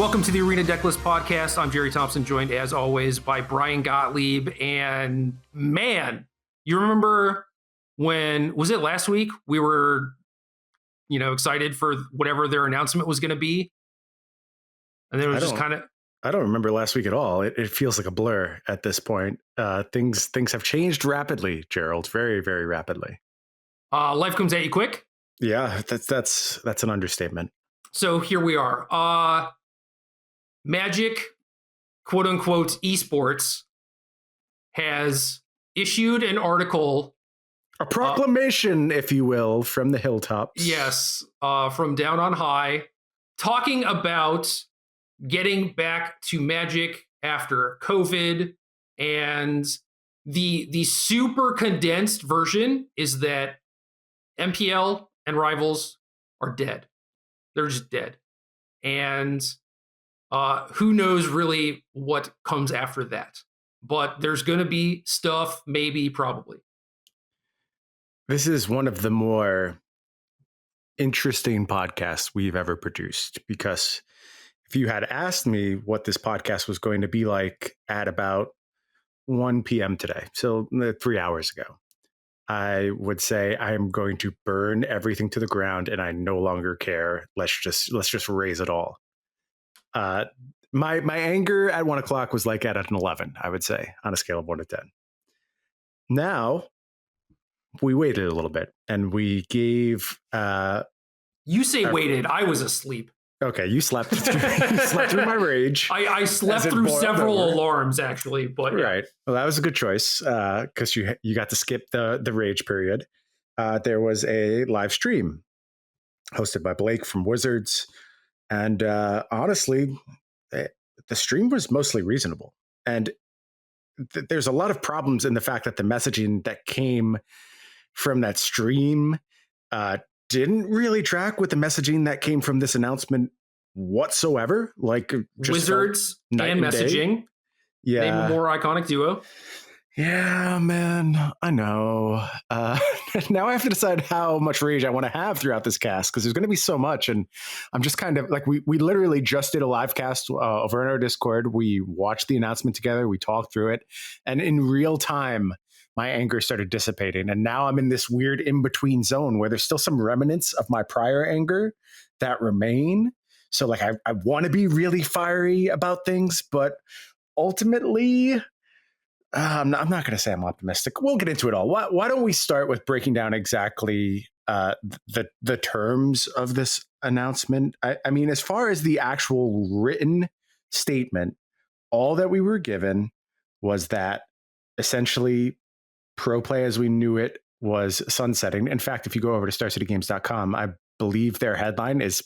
Welcome to the Arena Decklist Podcast. I'm Jerry Thompson, joined as always by Brian Gottlieb. And man, you remember when, was it last week? We were, excited for whatever their announcement was going to be. And then it was just kind of... I don't remember last week at all. It feels like a blur at this point. Things have changed rapidly, Gerald, very, very rapidly. Life comes at you quick. Yeah, that's an understatement. So here we are. Magic, quote unquote, Esports has issued an article. A proclamation, if you will, from the hilltops. Yes, from down on high, talking about getting back to Magic after COVID. And the super condensed version is that MPL and Rivals are dead. They're just dead. And who knows really what comes after that. But there's going to be stuff, maybe, probably. This is one of the more interesting podcasts we've ever produced, because if you had asked me what this podcast was going to be like at about 1 p.m. today, so 3 hours ago, I would say I am going to burn everything to the ground and I no longer care. Let's just raise it all. My anger at 1 o'clock was like at an 11, I would say, on a scale of 1 to 10. Now we waited a little bit and we gave. You say waited. I was asleep. Okay, you slept through my rage. I slept through several alarms, actually. But yeah. Right. Well, that was a good choice because you got to skip the rage period. There was a live stream hosted by Blake from Wizards. And honestly, the stream was mostly reasonable. And there's a lot of problems in the fact that the messaging that came from that stream didn't really track with the messaging that came from this announcement whatsoever. Like Wizards and messaging. Yeah. Name a more iconic duo. Yeah, man, I know. Now I have to decide how much rage I want to have throughout this cast, because there's going to be so much. And I'm just kind of like, we literally just did a live cast over in our Discord. We watched the announcement together. We talked through it. And in real time, my anger started dissipating. And now I'm in this weird in-between zone where there's still some remnants of my prior anger that remain. So like, I want to be really fiery about things, but ultimately... I'm not going to say I'm optimistic. We'll get into it all. Why don't we start with breaking down exactly the terms of this announcement? I mean, as far as the actual written statement, all that we were given was that essentially pro play as we knew it was sunsetting. In fact, if you go over to StarCityGames.com, I believe their headline is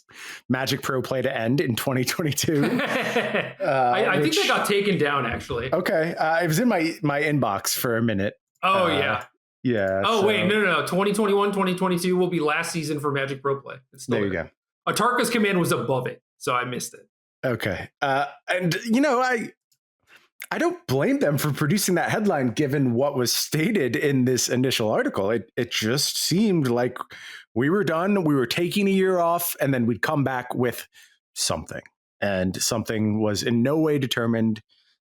Magic Pro Play to end in 2022. I think they got taken down, actually. Okay. It was in my inbox for a minute. Oh, yeah. Yeah. Oh, so. Wait, no. 2021, 2022 will be last season for Magic Pro Play. It's still there you go. Atarka's command was above it, so I missed it. Okay. And, I don't blame them for producing that headline, given what was stated in this initial article. It just seemed like we were done. We were taking a year off, and then we'd come back with something. And something was in no way determined.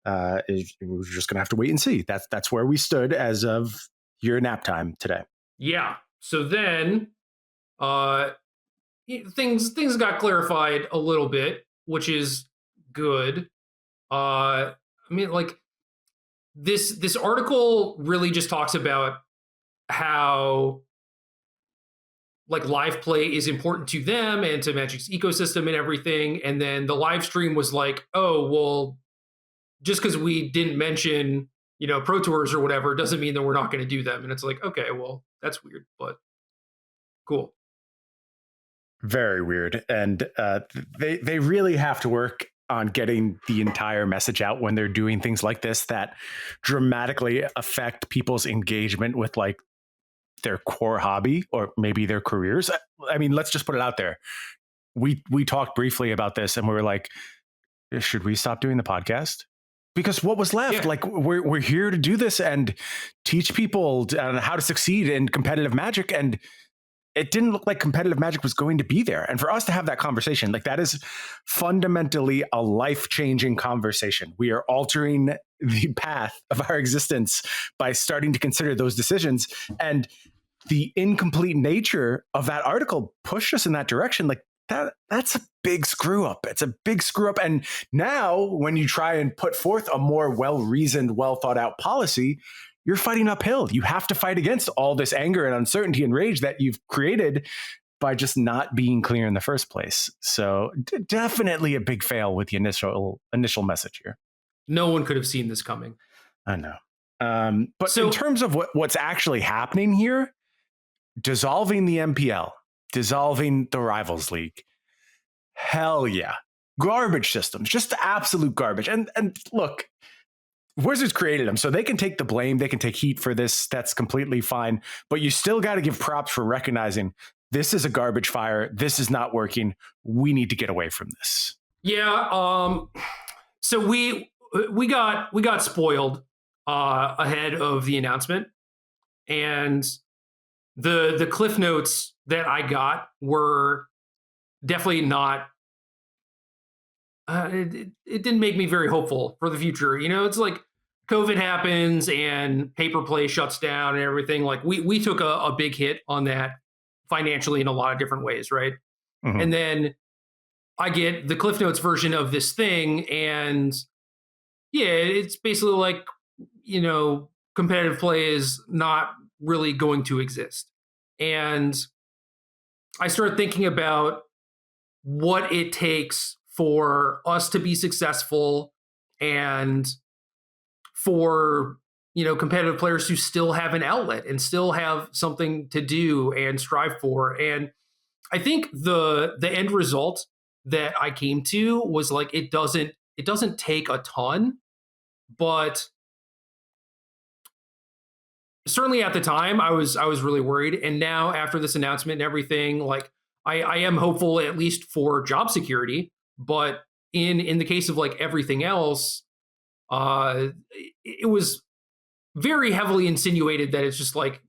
We were just going to have to wait and see. That's where we stood as of your nap time today. Yeah. So then things got clarified a little bit, which is good. I mean, like this article really just talks about how like live play is important to them and to Magic's ecosystem and everything. And then the live stream was like, oh, well, just because we didn't mention, Pro Tours or whatever, doesn't mean that we're not going to do them. And it's like, okay, well, that's weird, but cool. Very weird. And they really have to work on getting the entire message out when they're doing things like this that dramatically affect people's engagement with like their core hobby or maybe their careers. I mean, let's just put it out there. We talked briefly about this and we were like, should we stop doing the podcast? Because what was left? Yeah. Like we're here to do this and teach people how to succeed in competitive Magic. And it didn't look like competitive Magic was going to be there. And for us to have that conversation, like that is fundamentally a life-changing conversation. We are altering the path of our existence by starting to consider those decisions. And the incomplete nature of that article pushed us in that direction. Like that's a big screw up. It's a big screw up. And now when you try and put forth a more well-reasoned, well-thought-out policy, you're fighting uphill. You have to fight against all this anger and uncertainty and rage that you've created by just not being clear in the first place. So definitely a big fail with the initial message here. No one could have seen this coming. I know. But in terms of what's actually happening here, dissolving the MPL, dissolving the Rivals League, hell yeah. Garbage systems, just absolute garbage. And look, Wizards created them, so they can take the blame. They can take heat for this. That's completely fine. But you still got to give props for recognizing this is a garbage fire. This is not working. We need to get away from this. Yeah. So we got spoiled ahead of the announcement, and the cliff notes that I got were definitely not. It didn't make me very hopeful for the future. You know, it's like COVID happens and paper play shuts down and everything. Like we took a big hit on that financially in a lot of different ways, right? Mm-hmm. And then I get the Cliff Notes version of this thing, and yeah, it's basically like, you know, competitive play is not really going to exist. And I started thinking about what it takes for us to be successful and for, you know, competitive players who still have an outlet and still have something to do and strive for. And I think the end result that I came to was like, it doesn't take a ton, but certainly at the time I was really worried. And now after this announcement and everything, like I am hopeful at least for job security. But in the case of like everything else, it was very heavily insinuated that it's just like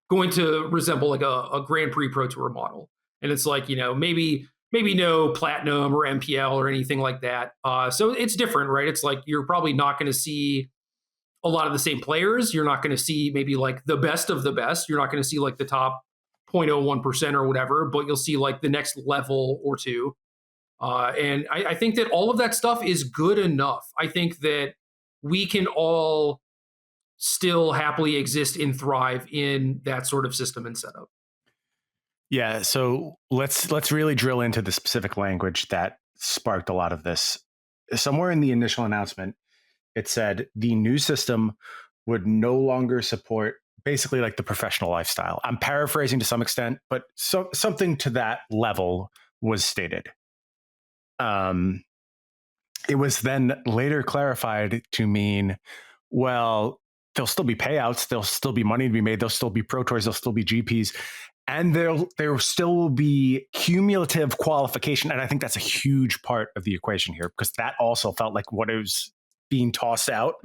going to resemble like a Grand Prix Pro Tour model. And it's like, you know, maybe no platinum or MPL or anything like that. So it's different, right? It's like you're probably not going to see a lot of the same players. You're not going to see maybe like the best of the best. You're not going to see like the top 0.01% or whatever, but you'll see like the next level or two. And I think that all of that stuff is good enough. I think that we can all still happily exist and thrive in that sort of system and setup. Yeah, so let's really drill into the specific language that sparked a lot of this. Somewhere in the initial announcement, it said the new system would no longer support basically like the professional lifestyle. I'm paraphrasing to some extent, but something to that level was stated. It was then later clarified to mean, well, there'll still be payouts, there'll still be money to be made, there'll still be Pro Tours, there'll still be GPs, and there still will be cumulative qualification. And I think that's a huge part of the equation here, because that also felt like what it was being tossed out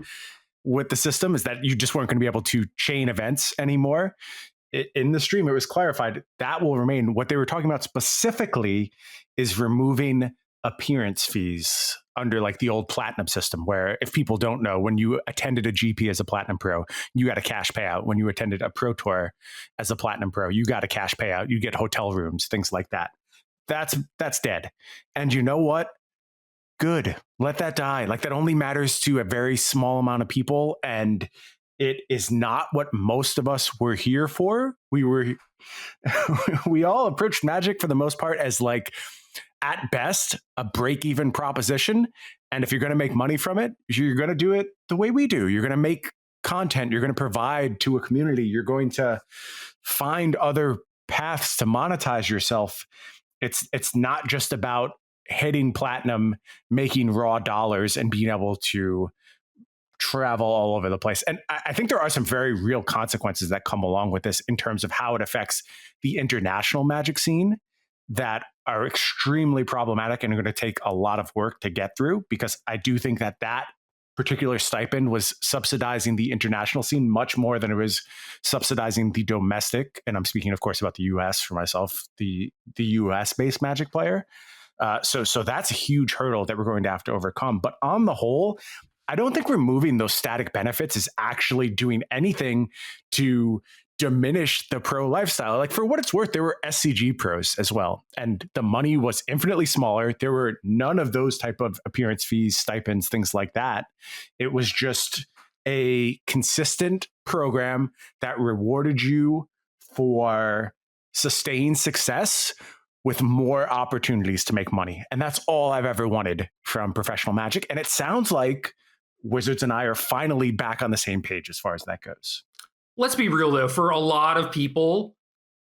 with the system, is that you just weren't going to be able to chain events anymore. In the stream, it was clarified that will remain. What they were talking about specifically is removing appearance fees under like the old platinum system, where if people don't know, when you attended a GP as a platinum pro, you got a cash payout. When you attended a pro tour as a platinum pro, you got a cash payout. You get hotel rooms, things like that. That's dead. And you know what? Good. Let that die. Like, that only matters to a very small amount of people, and it is not what most of us were here for. We all approached Magic for the most part as like, at best, a break-even proposition. And if you're going to make money from it, you're going to do it the way we do. You're going to make content. You're going to provide to a community. You're going to find other paths to monetize yourself. It's not just about hitting platinum, making raw dollars, and being able to travel all over the place. And I think there are some very real consequences that come along with this in terms of how it affects the international Magic scene that are extremely problematic and are going to take a lot of work to get through, because I do think that particular stipend was subsidizing the international scene much more than it was subsidizing the domestic. And I'm speaking, of course, about the US for myself, the US based Magic player. So that's a huge hurdle that we're going to have to overcome. But on the whole, I don't think removing those static benefits is actually doing anything to diminish the pro lifestyle. Like, for what it's worth, there were SCG pros as well, and the money was infinitely smaller. There were none of those type of appearance fees, stipends, things like that. It was just a consistent program that rewarded you for sustained success with more opportunities to make money. And that's all I've ever wanted from professional Magic. And it sounds like Wizards and I are finally back on the same page as far as that goes. Let's be real though, for a lot of people,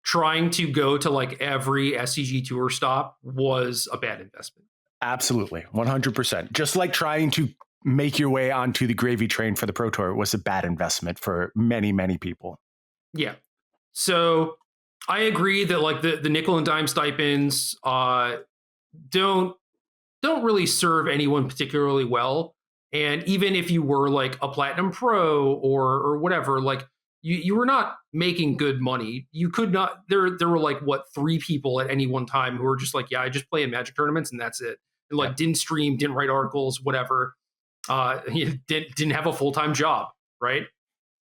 trying to go to like every SCG tour stop was a bad investment. Absolutely. 100%. Just like trying to make your way onto the gravy train for the Pro Tour was a bad investment for many, many people. Yeah. So I agree that like the nickel and dime stipends don't really serve anyone particularly well. And even if you were like a platinum pro or whatever, like you were not making good money. You could not. There were like what 3 people at any one time who were just like, yeah, I just play in Magic tournaments and that's it. And like didn't stream, didn't write articles, whatever. Didn't have a full-time job, right?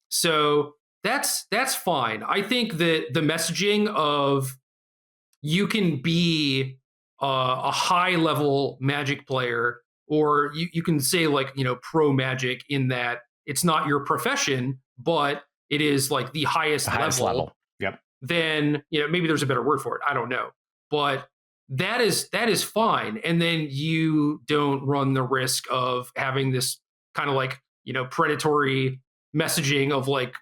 So that's fine. I think that the messaging of you can be a high-level Magic player, or you can say like, pro Magic, in that it's not your profession, but it is like the highest level. Yep. Then, maybe there's a better word for it. I don't know. But that is fine. And then you don't run the risk of having this kind of like, predatory messaging of like,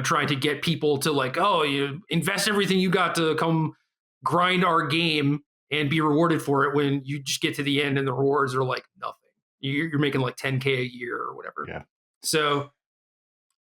trying to get people to like, oh, you invest everything you got to come grind our game and be rewarded for it, when you just get to the end and the rewards are like nothing. You're making like 10K a year or whatever. Yeah. So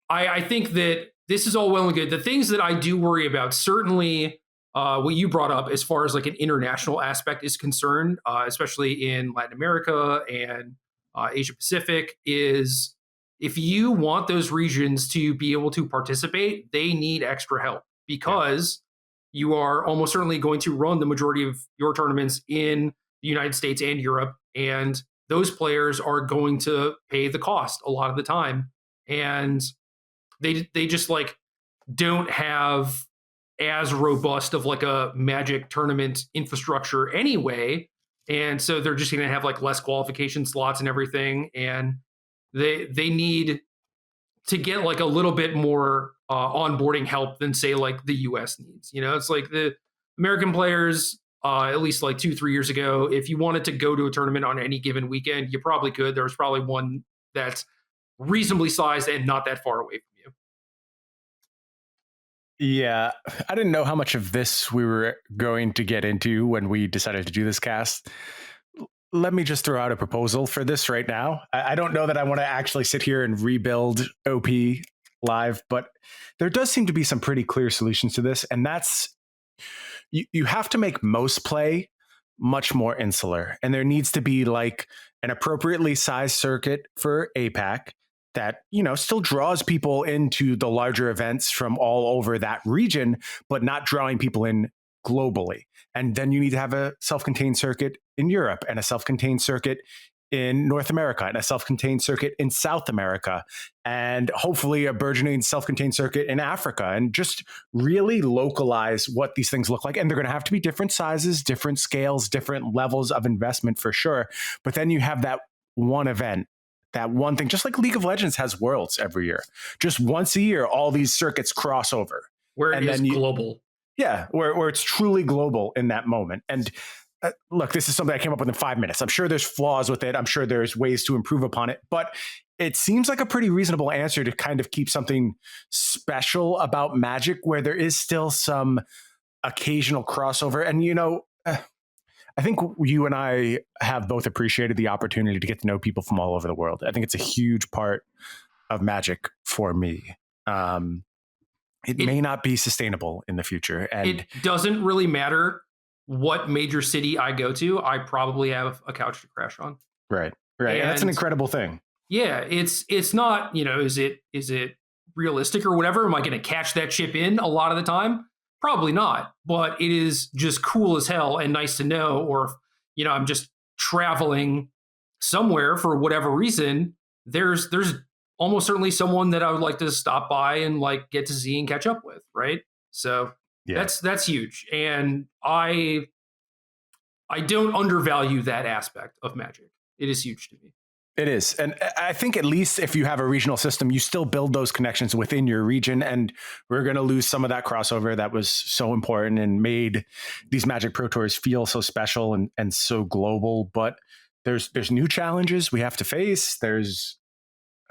I think that this is all well and good. The things that I do worry about, certainly what you brought up as far as like an international aspect is concerned, especially in Latin America and Asia Pacific, is if you want those regions to be able to participate, they need extra help, because you are almost certainly going to run the majority of your tournaments in the United States and Europe, and those players are going to pay the cost a lot of the time. And they just like don't have as robust of like a Magic tournament infrastructure anyway. And so they're just going to have like less qualification slots and everything. And they need to get like a little bit more onboarding help than say like the US needs. It's like the American players, at least like 2-3 years ago, if you wanted to go to a tournament on any given weekend, you probably could. There was probably one that's reasonably sized and not that far away from you. Yeah, I didn't know how much of this we were going to get into when we decided to do this cast. Let me just throw out a proposal for this right now. I don't know that I want to actually sit here and rebuild OP live, but there does seem to be some pretty clear solutions to this. And that's, you have to make most play much more insular. And there needs to be like an appropriately sized circuit for APAC that, still draws people into the larger events from all over that region, but not drawing people in globally. And then you need to have a self-contained circuit in Europe, and a self-contained circuit in North America, and a self-contained circuit in South America, and hopefully a burgeoning self-contained circuit in Africa, and just really localize what these things look like. And they're going to have to be different sizes, different scales, different levels of investment for sure. But then you have that one event, that one thing, just like League of Legends has Worlds every year. Just once a year, all these circuits cross over. Where it is global. Yeah, where it's truly global in that moment. And look, this is something I came up with in 5 minutes. I'm sure there's flaws with it. I'm sure there's ways to improve upon it. But it seems like a pretty reasonable answer to kind of keep something special about Magic, where there is still some occasional crossover. And, I think you and I have both appreciated the opportunity to get to know people from all over the world. I think it's a huge part of Magic for me. It may not be sustainable in the future. And it doesn't really matter what major city I go to. I probably have a couch to crash on. Right. And that's an incredible thing. Yeah, it's not, is it realistic or whatever? Am I going to catch that chip in a lot of the time? Probably not, but it is just cool as hell and nice to know. Or if, I'm just traveling somewhere for whatever reason, there's almost certainly someone that I would like to stop by and like get to see and catch up with, right? So Yeah. that's huge, and I don't undervalue that aspect of Magic. It is huge to me. It is. And I think at least if you have a regional system, you still build those connections within your region. And we're going to lose some of that crossover that was so important and made these Magic Pro Tours feel so special and so global. But there's new challenges we have to face. There's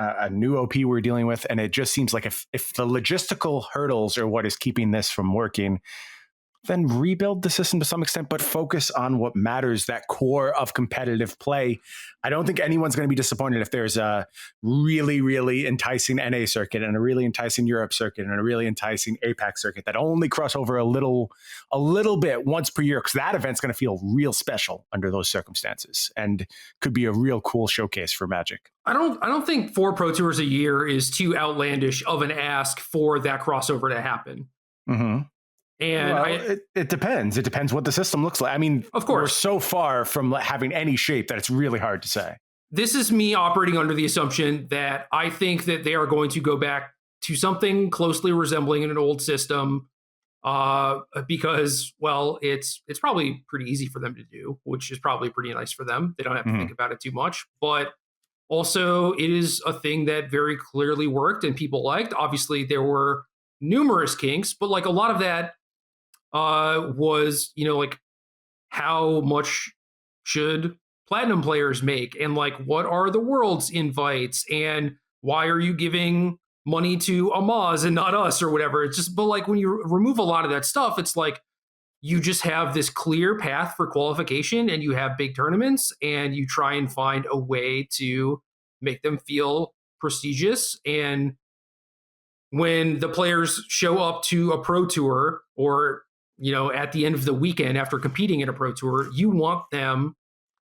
a new OP we're dealing with. And it just seems like if the logistical hurdles are what is keeping this from working, then rebuild the system to some extent, but focus on what matters, that core of competitive play. I don't think anyone's going to be disappointed if there's a really, really enticing NA circuit and a really enticing Europe circuit and a really enticing APAC circuit that only cross over a little bit once per year, because that event's going to feel real special under those circumstances and could be a real cool showcase for Magic. I don't think 4 Pro Tours a year is too outlandish of an ask for that crossover to happen. Mm-hmm. And well, it depends. It depends what the system looks like. I mean, of course, we're so far from having any shape that it's really hard to say. This is me operating under the assumption that I think that they are going to go back to something closely resembling an old system, because, well, it's probably pretty easy for them to do, which is probably pretty nice for them. They don't have to think about it too much. But also, it is a thing that very clearly worked and people liked. Obviously, there were numerous kinks, but like a lot of that was, like how much should platinum players make, and like what are the world's invites, and why are you giving money to Amaz and not us or whatever. It's just, but like when you remove a lot of that stuff, it's like you just have this clear path for qualification and you have big tournaments and you try and find a way to make them feel prestigious. And when the players show up to a pro tour or at the end of the weekend after competing in a pro tour, you want them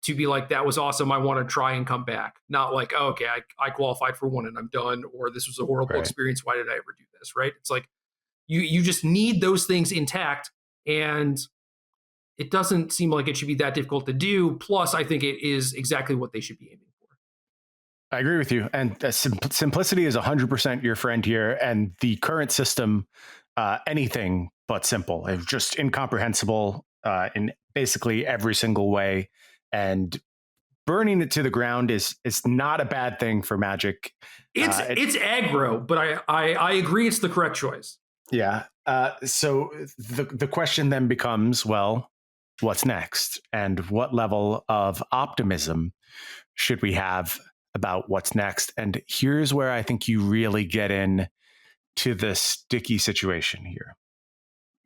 to be like, that was awesome, I want to try and come back. Not like, oh, okay, I qualified for one and I'm done, or this was a horrible experience, why did I ever do this, right? It's like you just need those things intact, and it doesn't seem like it should be that difficult to do. Plus, I think it is exactly what they should be aiming for. I agree with you. And simplicity is 100% your friend here. And the current system, anything but simple. It's just incomprehensible in basically every single way. And burning it to the ground is not a bad thing for Magic. It's aggro, but I agree it's the correct choice. Yeah. So the question then becomes, well, what's next? And what level of optimism should we have about what's next? And here's where I think you really get in to the sticky situation here.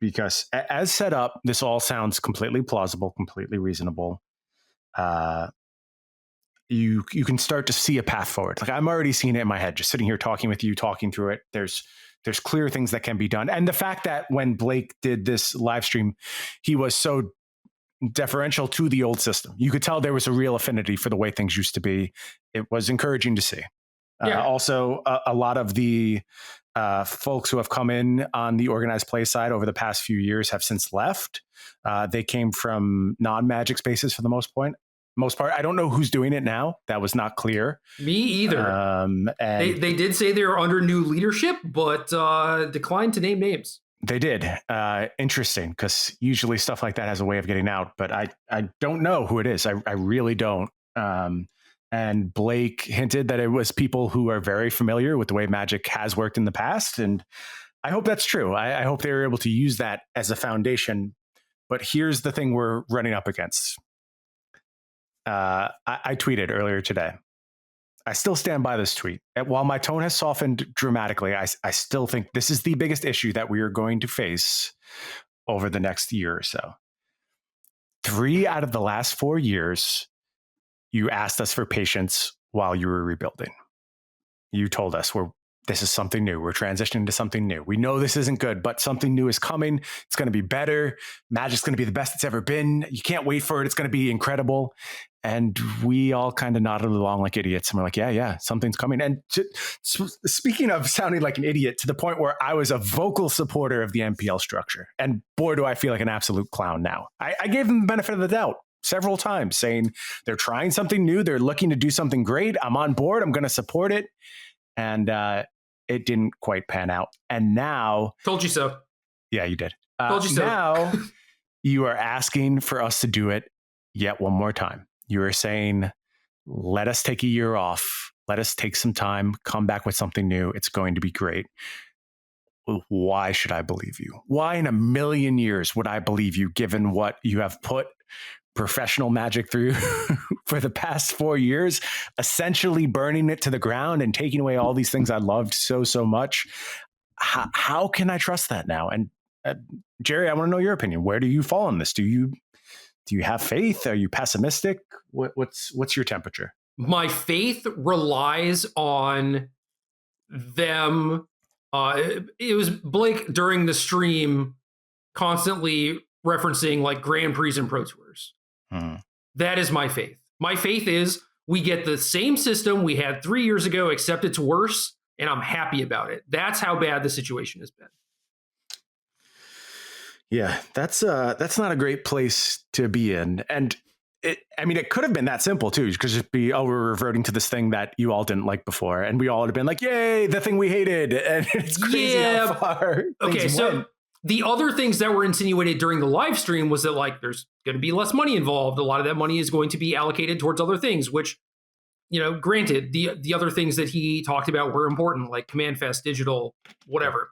Because as set up, this all sounds completely plausible, completely reasonable. You can start to see a path forward. Like I'm already seeing it in my head, just sitting here talking with you, talking through it. There's clear things that can be done. And the fact that when Blake did this live stream, he was so deferential to the old system. You could tell there was a real affinity for the way things used to be. It was encouraging to see. Yeah. Also, a lot of the folks who have come in on the organized play side over the past few years have since left. They came from non-Magic spaces for the most part. I don't know who's doing it now. That was not clear. Me either. And they did say they were under new leadership, but declined to name names. They did. Interesting, because usually stuff like that has a way of getting out, but I don't know who it is. I really don't. And Blake hinted that it was people who are very familiar with the way Magic has worked in the past. And I hope that's true. I hope they were able to use that as a foundation. But here's the thing we're running up against. I tweeted earlier today. I still stand by this tweet. While my tone has softened dramatically, I still think this is the biggest issue that we are going to face over the next year or so. 3 out of the last 4 years, you asked us for patience while you were rebuilding. You told us this is something new. We're transitioning to something new. We know this isn't good, but something new is coming. It's going to be better. Magic's going to be the best it's ever been. You can't wait for it. It's going to be incredible. And we all kind of nodded along like idiots. And we're like, yeah, something's coming. And speaking of sounding like an idiot, to the point where I was a vocal supporter of the MPL structure. And boy, do I feel like an absolute clown now. I gave them the benefit of the doubt several times, saying they're trying something new. They're looking to do something great. I'm on board. I'm going to support it. And it didn't quite pan out. And now... Told you so. Yeah, you did. Told you so. Now you are asking for us to do it yet one more time. You are saying, let us take a year off. Let us take some time, come back with something new. It's going to be great. Why should I believe you? Why in a million years would I believe you, given what you have put professional Magic through for the past 4 years, essentially burning it to the ground and taking away all these things I loved so much? How can I trust that now? And Jerry, I want to know your opinion. Where do you fall on this? Do you have faith? Are you pessimistic? What's your temperature? My faith relies on them. It was Blake during the stream constantly referencing like Grand Prix and Pro Tours. That is my faith. My faith is we get the same system we had 3 years ago, except it's worse, and I'm happy about it. That's how bad the situation has been. Yeah, that's not a great place to be in. And it could have been that simple too. It could just be, we're reverting to this thing that you all didn't like before. And we all would have been like, yay, the thing we hated. And it's crazy how far things went. The other things that were insinuated during the live stream was that like there's going to be less money involved. A lot of that money is going to be allocated towards other things, which, granted, the other things that he talked about were important, like Command Fest, digital, whatever.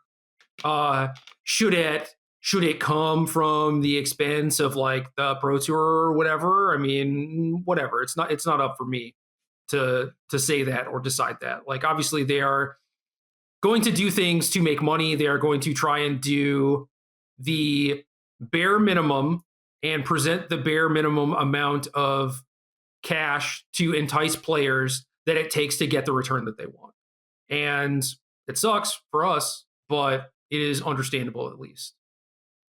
Should it come from the expense of like the Pro Tour or whatever? I mean, whatever. It's not up for me to say that or decide that. Like, obviously they are going to do things to make money. They are going to try and do the bare minimum and present the bare minimum amount of cash to entice players that it takes to get the return that they want. And it sucks for us, but it is understandable at least.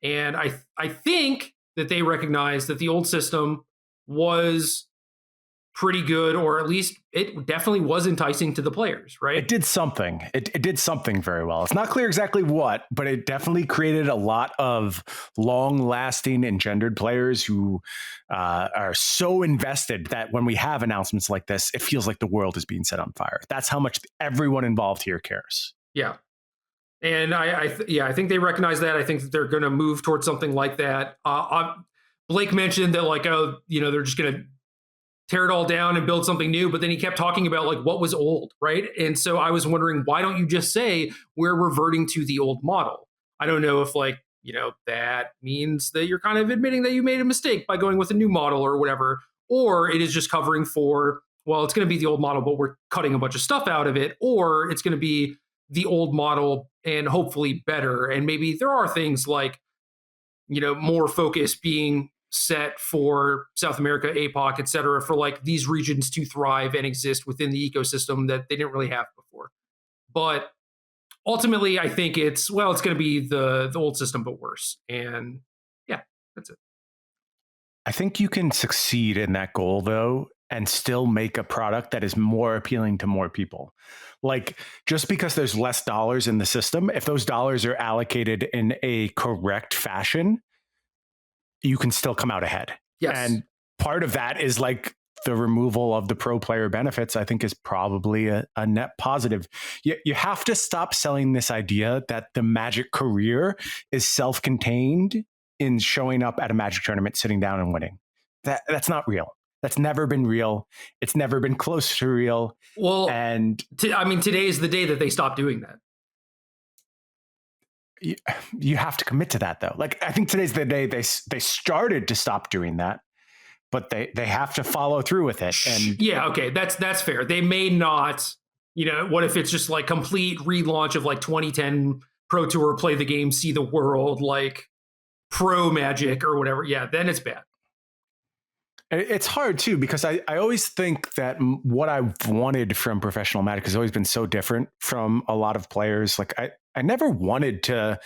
And I think that they recognize that the old system was pretty good, or at least it definitely was enticing to the players, right? It did something. It did something very well. It's not clear exactly what, but it definitely created a lot of long-lasting engendered players who are so invested that when we have announcements like this, it feels like the world is being set on fire. That's how much everyone involved here cares. Yeah. And I think they recognize that. I think that they're going to move towards something like that. Blake mentioned that like, they're just going to tear it all down and build something new. But then he kept talking about like what was old, right? And so I was wondering, why don't you just say we're reverting to the old model? I don't know if like, that means that you're kind of admitting that you made a mistake by going with a new model or whatever, or it is just covering for, well, it's going to be the old model, but we're cutting a bunch of stuff out of it, or it's going to be the old model and hopefully better. And maybe there are things like, more focus being set for South America, APAC, et cetera, for like these regions to thrive and exist within the ecosystem that they didn't really have before. But ultimately, I think it's going to be the old system, but worse. And yeah, that's it. I think you can succeed in that goal, though, and still make a product that is more appealing to more people. Like, just because there's less dollars in the system, if those dollars are allocated in a correct fashion, you can still come out ahead. Yes. And part of that is like the removal of the pro player benefits, I think is probably a net positive. You have to stop selling this idea that the Magic career is self-contained in showing up at a Magic tournament, sitting down and winning. That's not real. That's never been real. It's never been close to real. Well, and today is the day that they stop doing that. You have to commit to that, though. Like, I think today's the day they started to stop doing that, but they have to follow through with it. And yeah, okay, that's fair. They may not. What if it's just like complete relaunch of like 2010 Pro Tour, play the game, see the world, like pro Magic or whatever? Yeah, then it's bad. It's hard too, because I always think that what I've wanted from professional Magic has always been so different from a lot of players. Like I never wanted to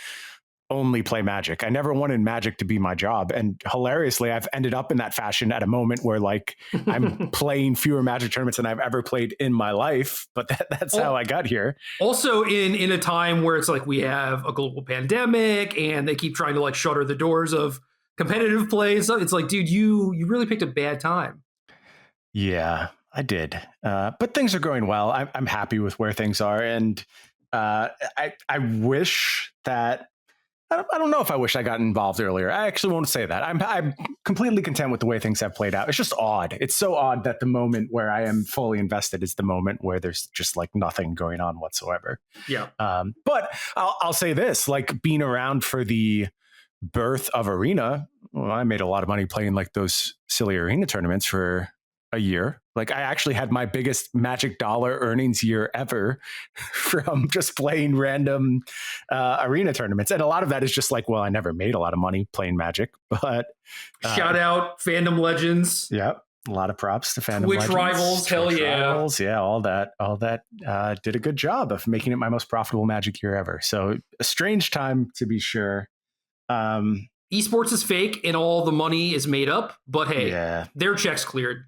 only play Magic. I never wanted Magic to be my job. And hilariously, I've ended up in that fashion at a moment where like I'm playing fewer Magic tournaments than I've ever played in my life. But that's how I got here. Also in a time where it's like we have a global pandemic and they keep trying to like shutter the doors of competitive play and stuff. It's like, dude, you really picked a bad time. Yeah, I did. But things are going well. I'm happy with where things are. And I wish that I don't know if I wish I got involved earlier. I actually won't say that. I'm completely content with the way things have played out. It's just odd. It's so odd that the moment where I am fully invested is the moment where there's just like nothing going on whatsoever. Yeah. But I'll say this, like being around for the birth of Arena, well, I made a lot of money playing like those silly Arena tournaments for a year. Like I actually had my biggest Magic dollar earnings year ever from just playing random Arena tournaments. And a lot of that is just like, well, I never made a lot of money playing Magic, but shout out Fandom Legends. Yep. A lot of props to Fandom Twitch Legends. Rivals, hell yeah. Rivals, yeah, all that did a good job of making it my most profitable Magic year ever. So a strange time to be sure. Esports is fake and all the money is made up, but hey, their checks cleared.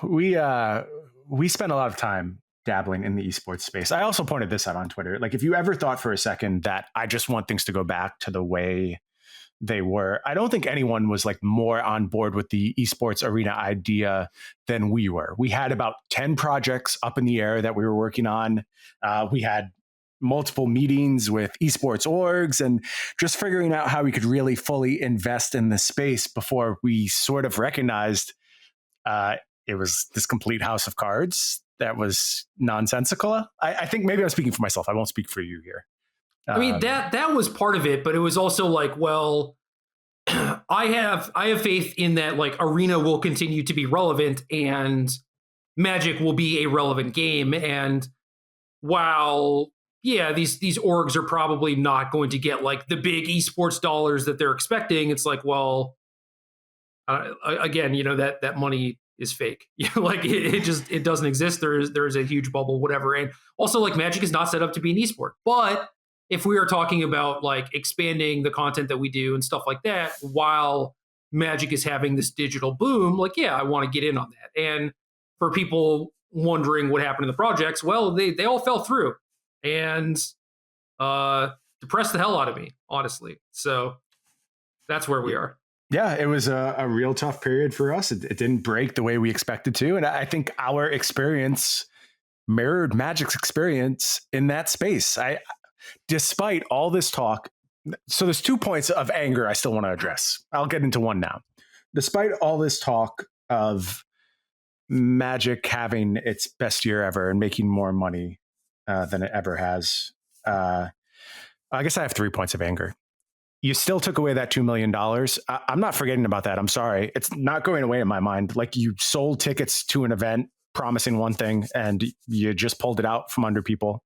We spent a lot of time dabbling in the esports space. I also pointed this out on Twitter. Like if you ever thought for a second that I just want things to go back to the way they were, I don't think anyone was like more on board with the esports arena idea than we were. We had about 10 projects up in the air that we were working on. We had multiple meetings with esports orgs and just figuring out how we could really fully invest in this space before we sort of recognized it was this complete house of cards that was nonsensical. I think maybe I'm speaking for myself. I won't speak for you here. I mean, that was part of it, but it was also like, well, I have faith in that like Arena will continue to be relevant and Magic will be a relevant game. And while these orgs are probably not going to get like the big esports dollars that they're expecting, it's like, well, again, that money is fake. Like it doesn't exist. There is a huge bubble, whatever. And also like Magic is not set up to be an esport. But if we are talking about like expanding the content that we do and stuff like that, while Magic is having this digital boom, like, I want to get in on that. And for people wondering what happened to the projects, well, they all fell through and depressed the hell out of me, honestly. So that's where we are. Yeah, it was a real tough period for us. It didn't break the way we expected to. And I think our experience mirrored Magic's experience in that space. Despite all this talk, so there's 2 points of anger I still want to address. I'll get into one now. Despite all this talk of Magic having its best year ever and making more money than it ever has, I guess I have 3 points of anger. You still took away that $2 million. I'm not forgetting about that. I'm sorry. It's not going away in my mind. Like you sold tickets to an event promising one thing and you just pulled it out from under people.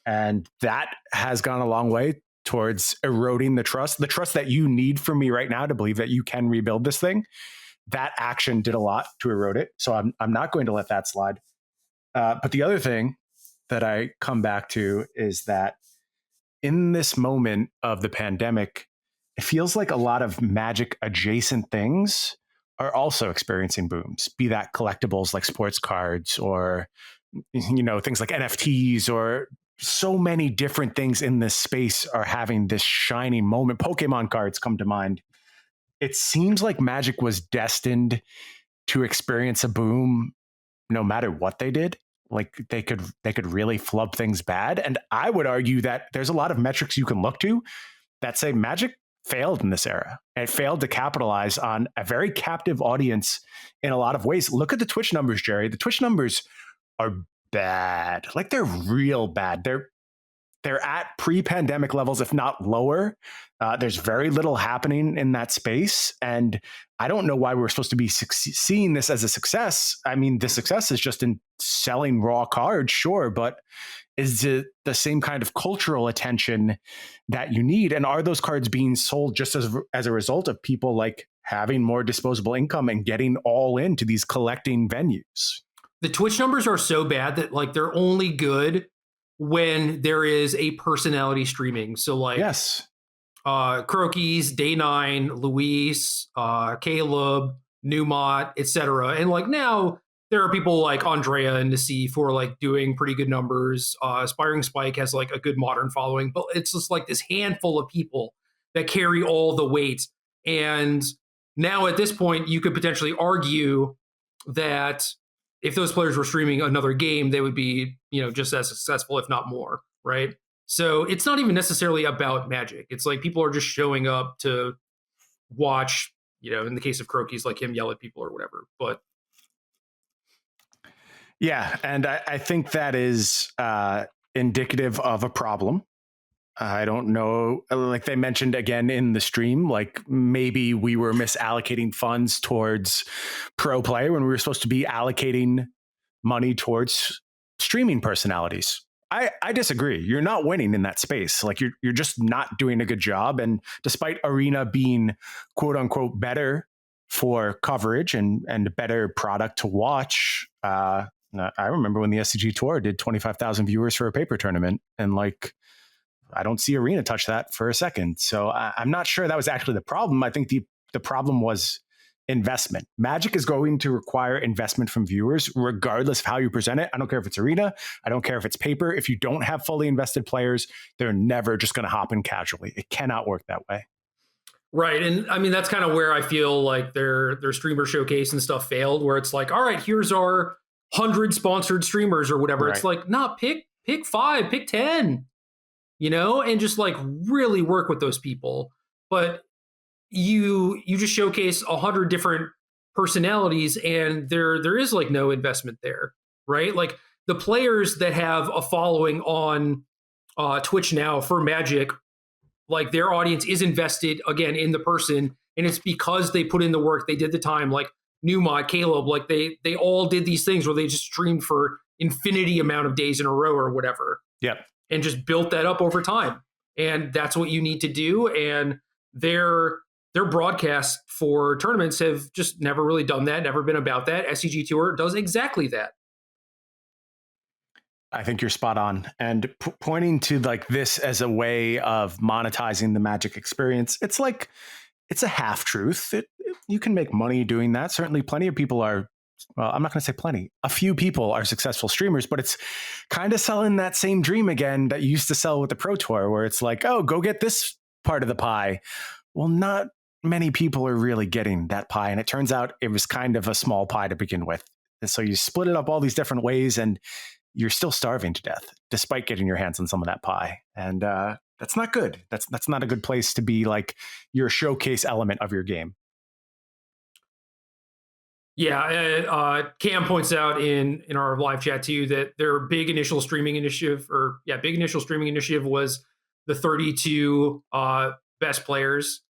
And that has gone a long way towards eroding the trust that you need from me right now to believe that you can rebuild this thing. That action did a lot to erode it. So I'm not going to let that slide. But the other thing that I come back to is that in this moment of the pandemic, it feels like a lot of Magic adjacent things are also experiencing booms, be that collectibles like sports cards or, things like NFTs, or so many different things in this space are having this shining moment. Pokemon cards come to mind. It seems like Magic was destined to experience a boom no matter what they did. Like they could really flub things bad. And I would argue that there's a lot of metrics you can look to that say Magic failed in this era. It failed to capitalize on a very captive audience in a lot of ways. Look at the Twitch numbers, Jerry. The Twitch numbers are bad. Like they're real bad. They're at pre-pandemic levels, if not lower. There's very little happening in that space. And I don't know why we're supposed to be seeing this as a success. I mean, the success is just in selling raw cards, sure, but is it the same kind of cultural attention that you need? And are those cards being sold just as a result of people like having more disposable income and getting all into these collecting venues? The Twitch numbers are so bad that like they're only good when there is a personality streaming. So like Yes. Crokies, Day9, Luis, Caleb, Newmont, etc. And like now there are people like Andrea and Nassif who are like doing pretty good numbers. Aspiring Spike has like a good modern following, but it's just like this handful of people that carry all the weight. And now at this point, you could potentially argue that if those players were streaming another game, they would be, just as successful, if not more, right? So it's not even necessarily about Magic. It's like people are just showing up to watch, in the case of Crokies, like him yell at people or whatever. But yeah, and I think that is indicative of a problem. I don't know, like they mentioned again in the stream, like maybe we were misallocating funds towards pro play when we were supposed to be allocating money towards streaming personalities. I disagree. You're not winning in that space. Like you're just not doing a good job. And despite Arena being quote unquote better for coverage and a better product to watch, I remember when the SCG Tour did 25,000 viewers for a paper tournament, and like I don't see Arena touch that for a second. So I'm not sure that was actually the problem. I think the problem was investment. Magic is going to require investment from viewers, regardless of how you present it. I don't care if it's Arena. I don't care if it's paper. If you don't have fully invested players, they're never just going to hop in casually. It cannot work that way. Right. And I mean, that's kind of where I feel like their streamer showcase and stuff failed, where it's like, all right, here's our 100 sponsored streamers or whatever. Right. It's like, nah, pick 5, pick 10, and just like really work with those people. But you just showcase 100 different personalities and there is like no investment there, right? Like the players that have a following on Twitch now for Magic, like their audience is invested again in the person, and it's because they put in the work, they did the time. Like Newmont, Caleb, like they all did these things where they just streamed for infinity amount of days in a row or whatever. Yep. And just built that up over time. And that's what you need to do. And their broadcasts for tournaments have just never really done that, never been about that. SCG Tour does exactly that. I think you're spot on. And pointing to like this as a way of monetizing the Magic experience, it's like, it's a half truth. You can make money doing that. Certainly plenty of people are, well, I'm not going to say plenty. A few people are successful streamers, but it's kind of selling that same dream again that you used to sell with the Pro Tour, where it's like, oh, go get this part of the pie. Well, not many people are really getting that pie. And it turns out it was kind of a small pie to begin with. And so you split it up all these different ways and you're still starving to death despite getting your hands on some of that pie. And that's not good. That's not a good place to be like your showcase element of your game. Yeah, Cam points out in our live chat too that their big initial streaming initiative was the 32 best players,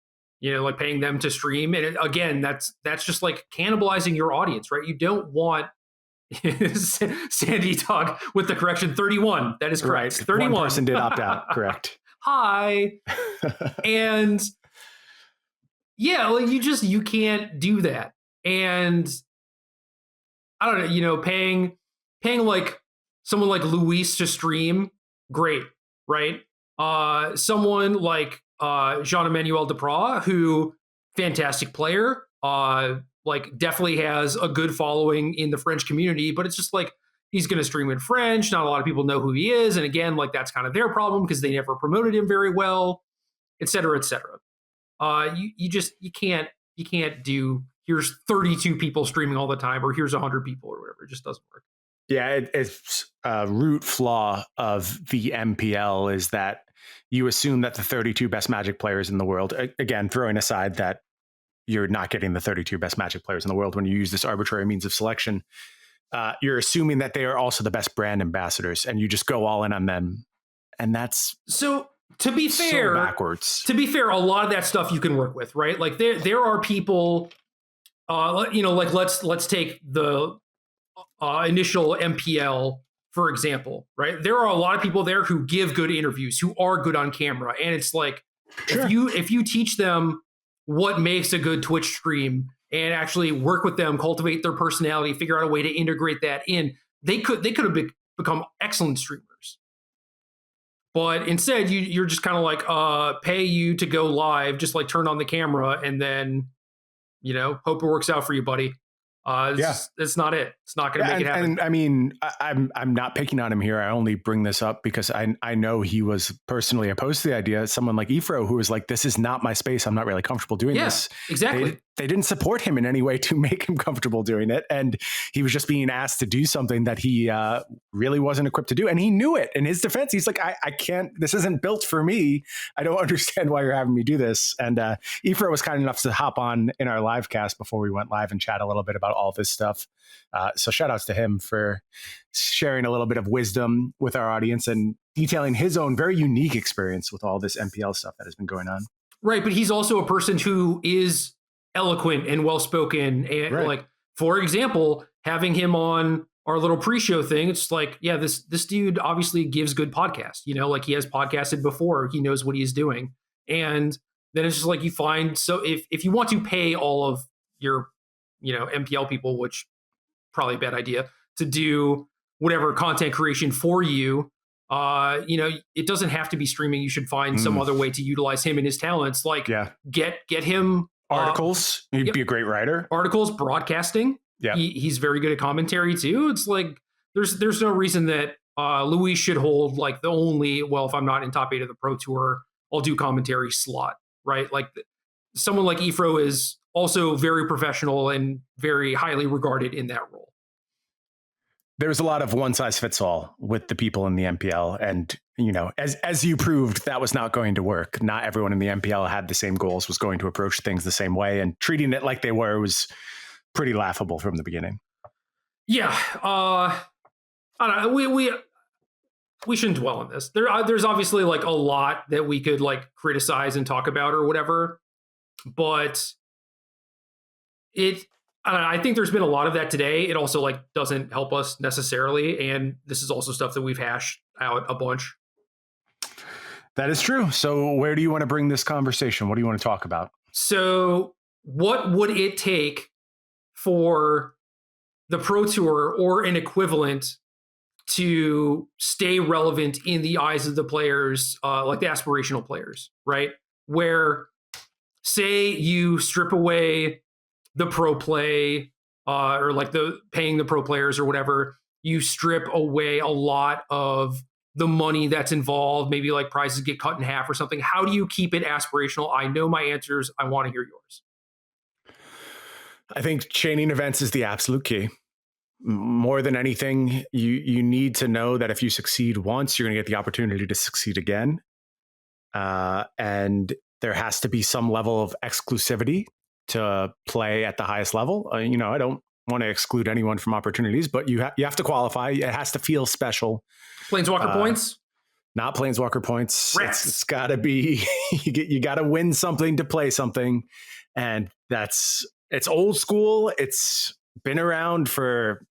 like paying them to stream. And again, that's just like cannibalizing your audience, right? You don't want Sandy Dog with the correction, 31. That is correct. Right. 31. One person did opt out. Correct. Hi. And yeah, like you can't do that. And I don't know, paying like someone like Luis to stream, great, right? Someone like Jean-Emmanuel Depras, who fantastic player, like definitely has a good following in the French community, but it's just like he's going to stream in French. Not a lot of people know who he is, and again, like that's kind of their problem because they never promoted him very well, et cetera, et cetera. You can't do here's 32 people streaming all the time or here's 100 people or whatever. It just doesn't work. Yeah, it's a root flaw of the MPL is that you assume that the 32 best Magic players in the world, again, throwing aside that you're not getting the 32 best Magic players in the world when you use this arbitrary means of selection, you're assuming that they are also the best brand ambassadors and you just go all in on them. And that's so to be fair, so backwards. To be fair, a lot of that stuff you can work with, right? Like there are people, like let's take the initial MPL, for example, right? There are a lot of people there who give good interviews, who are good on camera. And it's like, sure, if you teach them what makes a good Twitch stream and actually work with them, cultivate their personality, figure out a way to integrate that in, they could have become excellent streamers. But instead, you're just kind of like, pay you to go live, just like turn on the camera and then, hope it works out for you, buddy. It's not it. It's not going to make it happen. And I mean, I'm not picking on him here. I only bring this up because I know he was personally opposed to the idea. Someone like Ifro, who was like, this is not my space. I'm not really comfortable doing this. Exactly. They didn't support him in any way to make him comfortable doing it. And he was just being asked to do something that he really wasn't equipped to do. And he knew it. In his defense, he's like, I can't, this isn't built for me. I don't understand why you're having me do this. And Ifro was kind enough to hop on in our live cast before we went live and chat a little bit about all this stuff. So shout outs to him for sharing a little bit of wisdom with our audience and detailing his own very unique experience with all this MPL stuff that has been going on. Right. But he's also a person who is eloquent and well-spoken. And like, for example, having him on our little pre-show thing, it's like, yeah, this dude obviously gives good podcasts, like he has podcasted before, he knows what he's doing. And then it's just like you find, so if you want to pay all of your, MPL people, which probably a bad idea, to do whatever content creation for you, it doesn't have to be streaming. You should find some other way to utilize him and his talents. Like get him articles. He'd be a great writer. Articles, broadcasting. Yeah, he's very good at commentary too. It's like there's no reason that Luis should hold like the only, well, if I'm not in top 8 of the Pro Tour, I'll do commentary slot, right? Like someone like Ifro is also very professional and very highly regarded in that role. There's a lot of one size fits all with the people in the MPL. And, as you proved, that was not going to work. Not everyone in the MPL had the same goals, was going to approach things the same way, and treating it like they were was pretty laughable from the beginning. Yeah. I don't know. We shouldn't dwell on this. There's obviously like a lot that we could like criticize and talk about or whatever, but I think there's been a lot of that today. It also like doesn't help us necessarily. And this is also stuff that we've hashed out a bunch. That is true. So where do you want to bring this conversation? What do you want to talk about? So what would it take for the Pro Tour or an equivalent to stay relevant in the eyes of the players, like the aspirational players, right? Where say you strip away the pro play or like the paying the pro players or whatever, you strip away a lot of the money that's involved. Maybe like prizes get cut in half or something. How do you keep it aspirational? I know my answers. I want to hear yours. I think chaining events is the absolute key. More than anything, you need to know that if you succeed once, you're going to get the opportunity to succeed again. And there has to be some level of exclusivity to play at the highest level. I don't want to exclude anyone from opportunities, but you have to qualify. It has to feel special. Planeswalker points? Not Planeswalker points. It's got to be, you got to win something to play something. And it's old school. It's been around for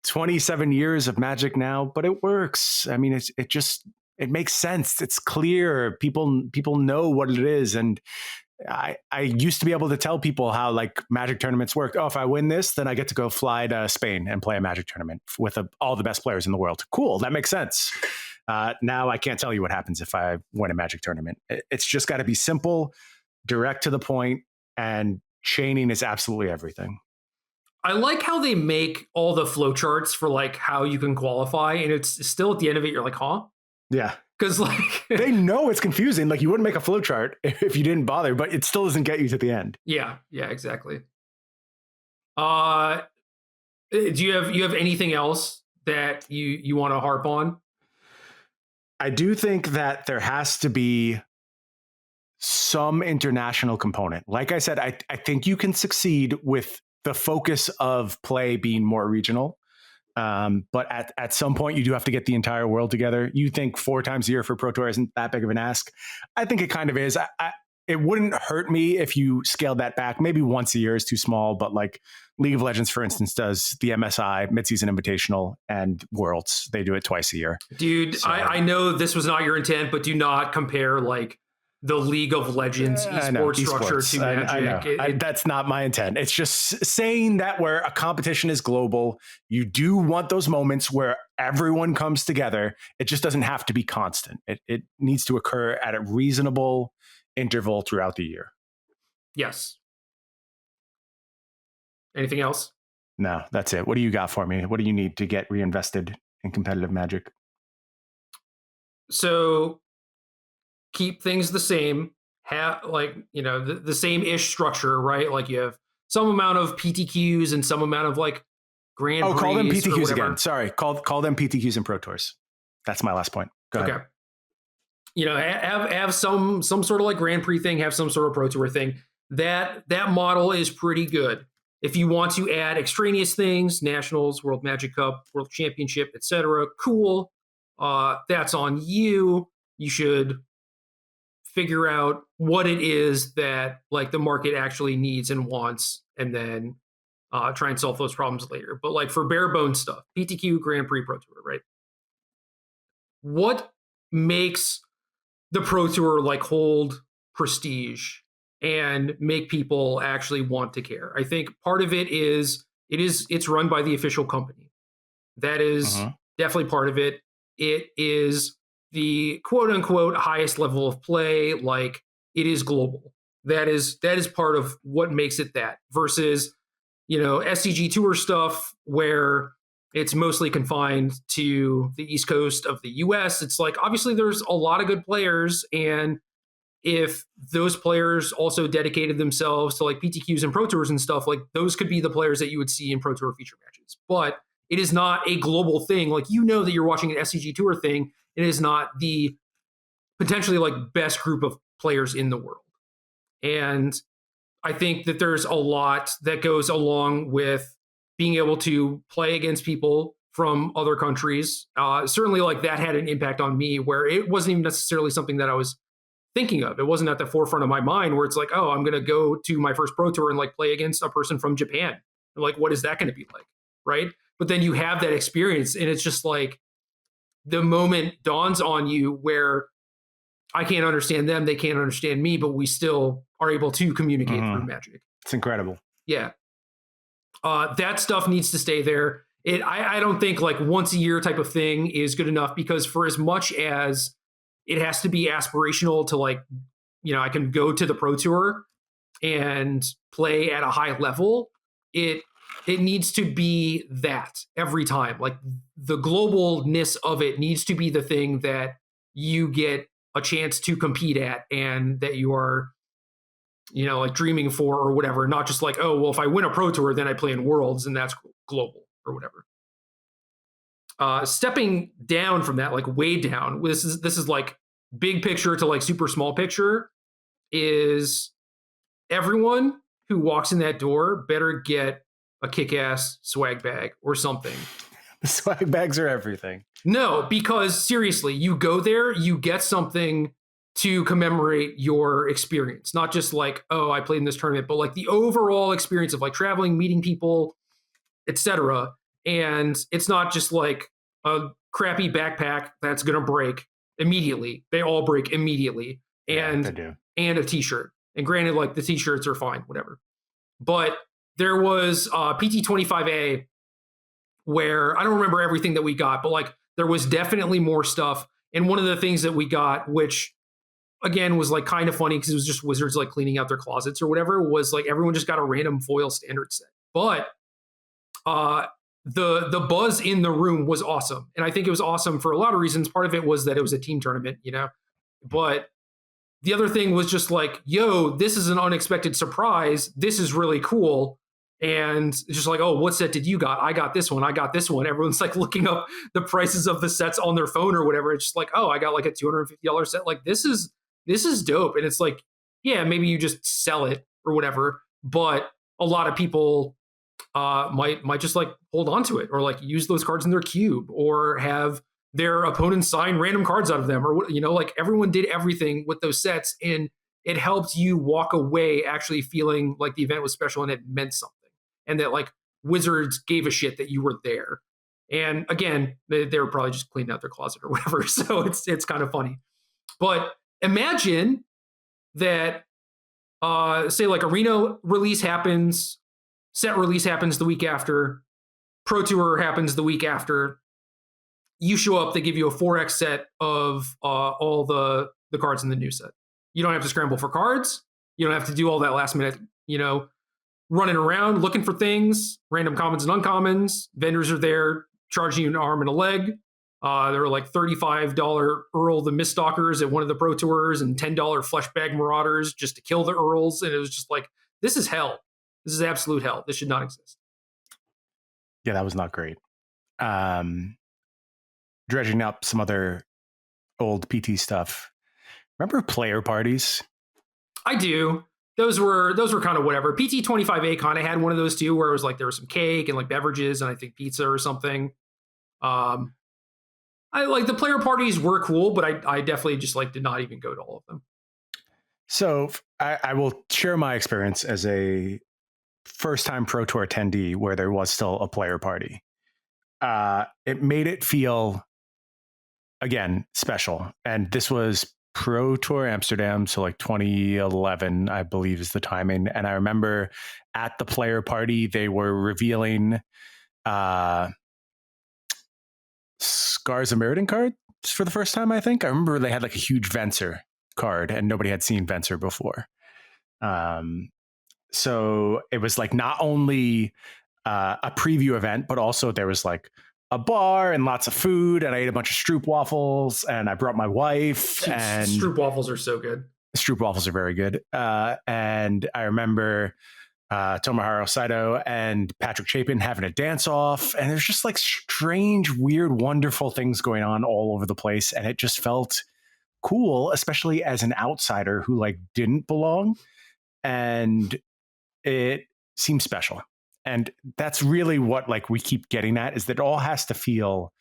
27 years of Magic now, but it works. I mean, it makes sense. It's clear. People know what it is. And I used to be able to tell people how like Magic tournaments worked. Oh, if I win this, then I get to go fly to Spain and play a Magic tournament with all the best players in the world. Cool. That makes sense. Now I can't tell you what happens if I win a Magic tournament. It's just got to be simple, direct to the point, and chaining is absolutely everything. I like how they make all the flowcharts for like how you can qualify, and it's still at the end of it, you're like, huh? Yeah. Because like they know it's confusing. Like you wouldn't make a flowchart if you didn't bother, but it still doesn't get you to the end. Yeah, exactly. Do you have anything else that you want to harp on? I do think that there has to be some international component. Like I said, I think you can succeed with the focus of play being more regional. But at some point you do have to get the entire world together. You think 4 times a year for Pro Tour isn't that big of an ask? I think it kind of is. It wouldn't hurt me if you scaled that back. Maybe once a year is too small, but like League of Legends, for instance, does the MSI Midseason Invitational and Worlds. They do it twice a year. Dude, so, I know this was not your intent, but do not compare like the League of Legends esports structure to Magic. I know. That's not my intent. It's just saying that where a competition is global, you do want those moments where everyone comes together. It just doesn't have to be constant. It needs to occur at a reasonable interval throughout the year. Yes. Anything else? No, that's it. What do you got for me? What do you need to get reinvested in competitive Magic? So keep things the same, have like, the same-ish structure, right? Like you have some amount of PTQs and some amount of like Grand Prix. Oh, call them PTQs again. Sorry, call them PTQs and Pro Tours. That's my last point. Go ahead. Have some sort of like Grand Prix thing, have some sort of Pro Tour thing. That model is pretty good. If you want to add extraneous things, Nationals, World Magic Cup, World Championship, etc., cool. That's on you. You should figure out what it is that like the market actually needs and wants, and then try and solve those problems later. But like for bare bones stuff, PTQ, Grand Prix, Pro Tour, right? What makes the Pro Tour like hold prestige and make people actually want to care? I think part of it is it's run by the official company. That is definitely part of it. It is the quote unquote highest level of play. Like it is global. That is part of what makes it that, versus, SCG Tour stuff where it's mostly confined to the East Coast of the US. It's like, obviously there's a lot of good players, and if those players also dedicated themselves to like PTQs and Pro Tours and stuff, like those could be the players that you would see in Pro Tour feature matches. But it is not a global thing. Like, that you're watching an SCG Tour thing. It is not the potentially like best group of players in the world. And I think that there's a lot that goes along with being able to play against people from other countries. Certainly like that had an impact on me, where it wasn't even necessarily something that I was thinking of. It wasn't at the forefront of my mind where it's like, oh, I'm going to go to my first Pro Tour and like play against a person from Japan. Like, what is that going to be like? Right. But then you have that experience, and it's just like the moment dawns on you where I can't understand them, they can't understand me, but we still are able to communicate through Magic. It's incredible. Yeah. That stuff needs to stay there. I don't think like once a year type of thing is good enough, because for as much as it has to be aspirational to like, I can go to the Pro Tour and play at a high level, it needs to be that every time. Like the globalness of it needs to be the thing that you get a chance to compete at, and that you are, like dreaming for or whatever. Not just like, oh, well, if I win a Pro Tour, then I play in Worlds and that's global or whatever. Stepping down from that, like way down, this is like big picture to like super small picture, is everyone who walks in that door better get a kick-ass swag bag or something. The swag bags are everything. No, because seriously, you go there, you get something to commemorate your experience. Not just like, oh, I played in this tournament, but like the overall experience of like traveling, meeting people, etc. And it's not just like a crappy backpack that's going to break immediately. They all break immediately. And, they do. And a t-shirt. And granted, like the t-shirts are fine, whatever. But there was PT25A where I don't remember everything that we got, but like there was definitely more stuff. And one of the things that we got, which again was like kind of funny because it was just Wizards like cleaning out their closets or whatever, was like everyone just got a random foil standard set. But the buzz in the room was awesome. And I think it was awesome for a lot of reasons. Part of it was that it was a team tournament, but the other thing was just like, yo, this is an unexpected surprise. This is really cool. And it's just like, oh, what set did you got? I got this one. I got this one. Everyone's like looking up the prices of the sets on their phone or whatever. It's just like, oh, I got like a $250 set. Like this is dope. And it's like, yeah, maybe you just sell it or whatever. But a lot of people might just like hold on to it, or like use those cards in their cube, or have their opponents sign random cards out of them, or like everyone did everything with those sets, and it helped you walk away actually feeling like the event was special and it meant something, and that like Wizards gave a shit that you were there. And again, they were probably just cleaning out their closet or whatever, so it's kind of funny. But imagine that say like arena release happens, set release happens the week after, Pro Tour happens the week after. You show up, they give you a 4x set of all the cards in the new set. You don't have to scramble for cards. You don't have to do all that last minute, running around looking for things, random commons and uncommons. Vendors are there charging you an arm and a leg. There were like $35 Earl the Miststalkers at one of the Pro Tours and $10 Fleshbag Marauders just to kill the Earls. And it was just like, this is hell. This is absolute hell. This should not exist. Yeah, that was not great. Dredging up some other old PT stuff. Remember player parties? I do. Those were kind of whatever. PT 25A kind of had one of those too, where it was like there was some cake and like beverages and I think pizza or something. I like the player parties were cool, but I definitely just like did not even go to all of them. So I will share my experience as a first-time Pro Tour attendee where there was still a player party. It made it feel, again, special. And this was Pro Tour Amsterdam, so like 2011, I believe is the timing. And I remember at the player party, they were revealing Scars of Mirrodin cards for the first time, I think. I remember they had like a huge Venser card and nobody had seen Venser before. So it was like not only a preview event, but also there was like a bar and lots of food, and I ate a bunch of Stroop waffles, and I brought my wife. And Stroop waffles are so good. Stroop waffles are very good. And I remember Tomohiro Saito and Patrick Chapin having a dance off, and there's just like strange, weird, wonderful things going on all over the place, and it just felt cool, especially as an outsider who like didn't belong, and it seemed special. And that's really what like we keep getting at, is that it all has to feel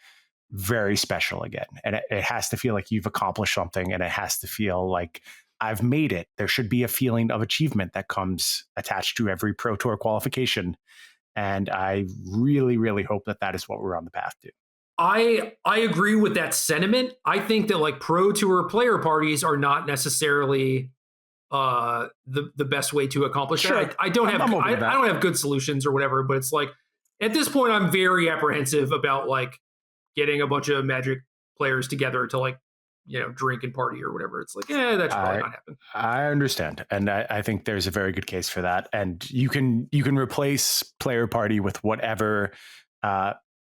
very special again. And it has to feel like you've accomplished something, and it has to feel like I've made it. There should be a feeling of achievement that comes attached to every Pro Tour qualification. And I really, really hope that that is what we're on the path to. I agree with that sentiment. I think that like Pro Tour player parties are not necessarily the best way to accomplish that. I don't have good solutions or whatever, but it's like at this point I'm very apprehensive about like getting a bunch of Magic players together to like, drink and party or whatever. It's like, that should probably not happen. I understand. And I think there's a very good case for that. And you can replace player party with whatever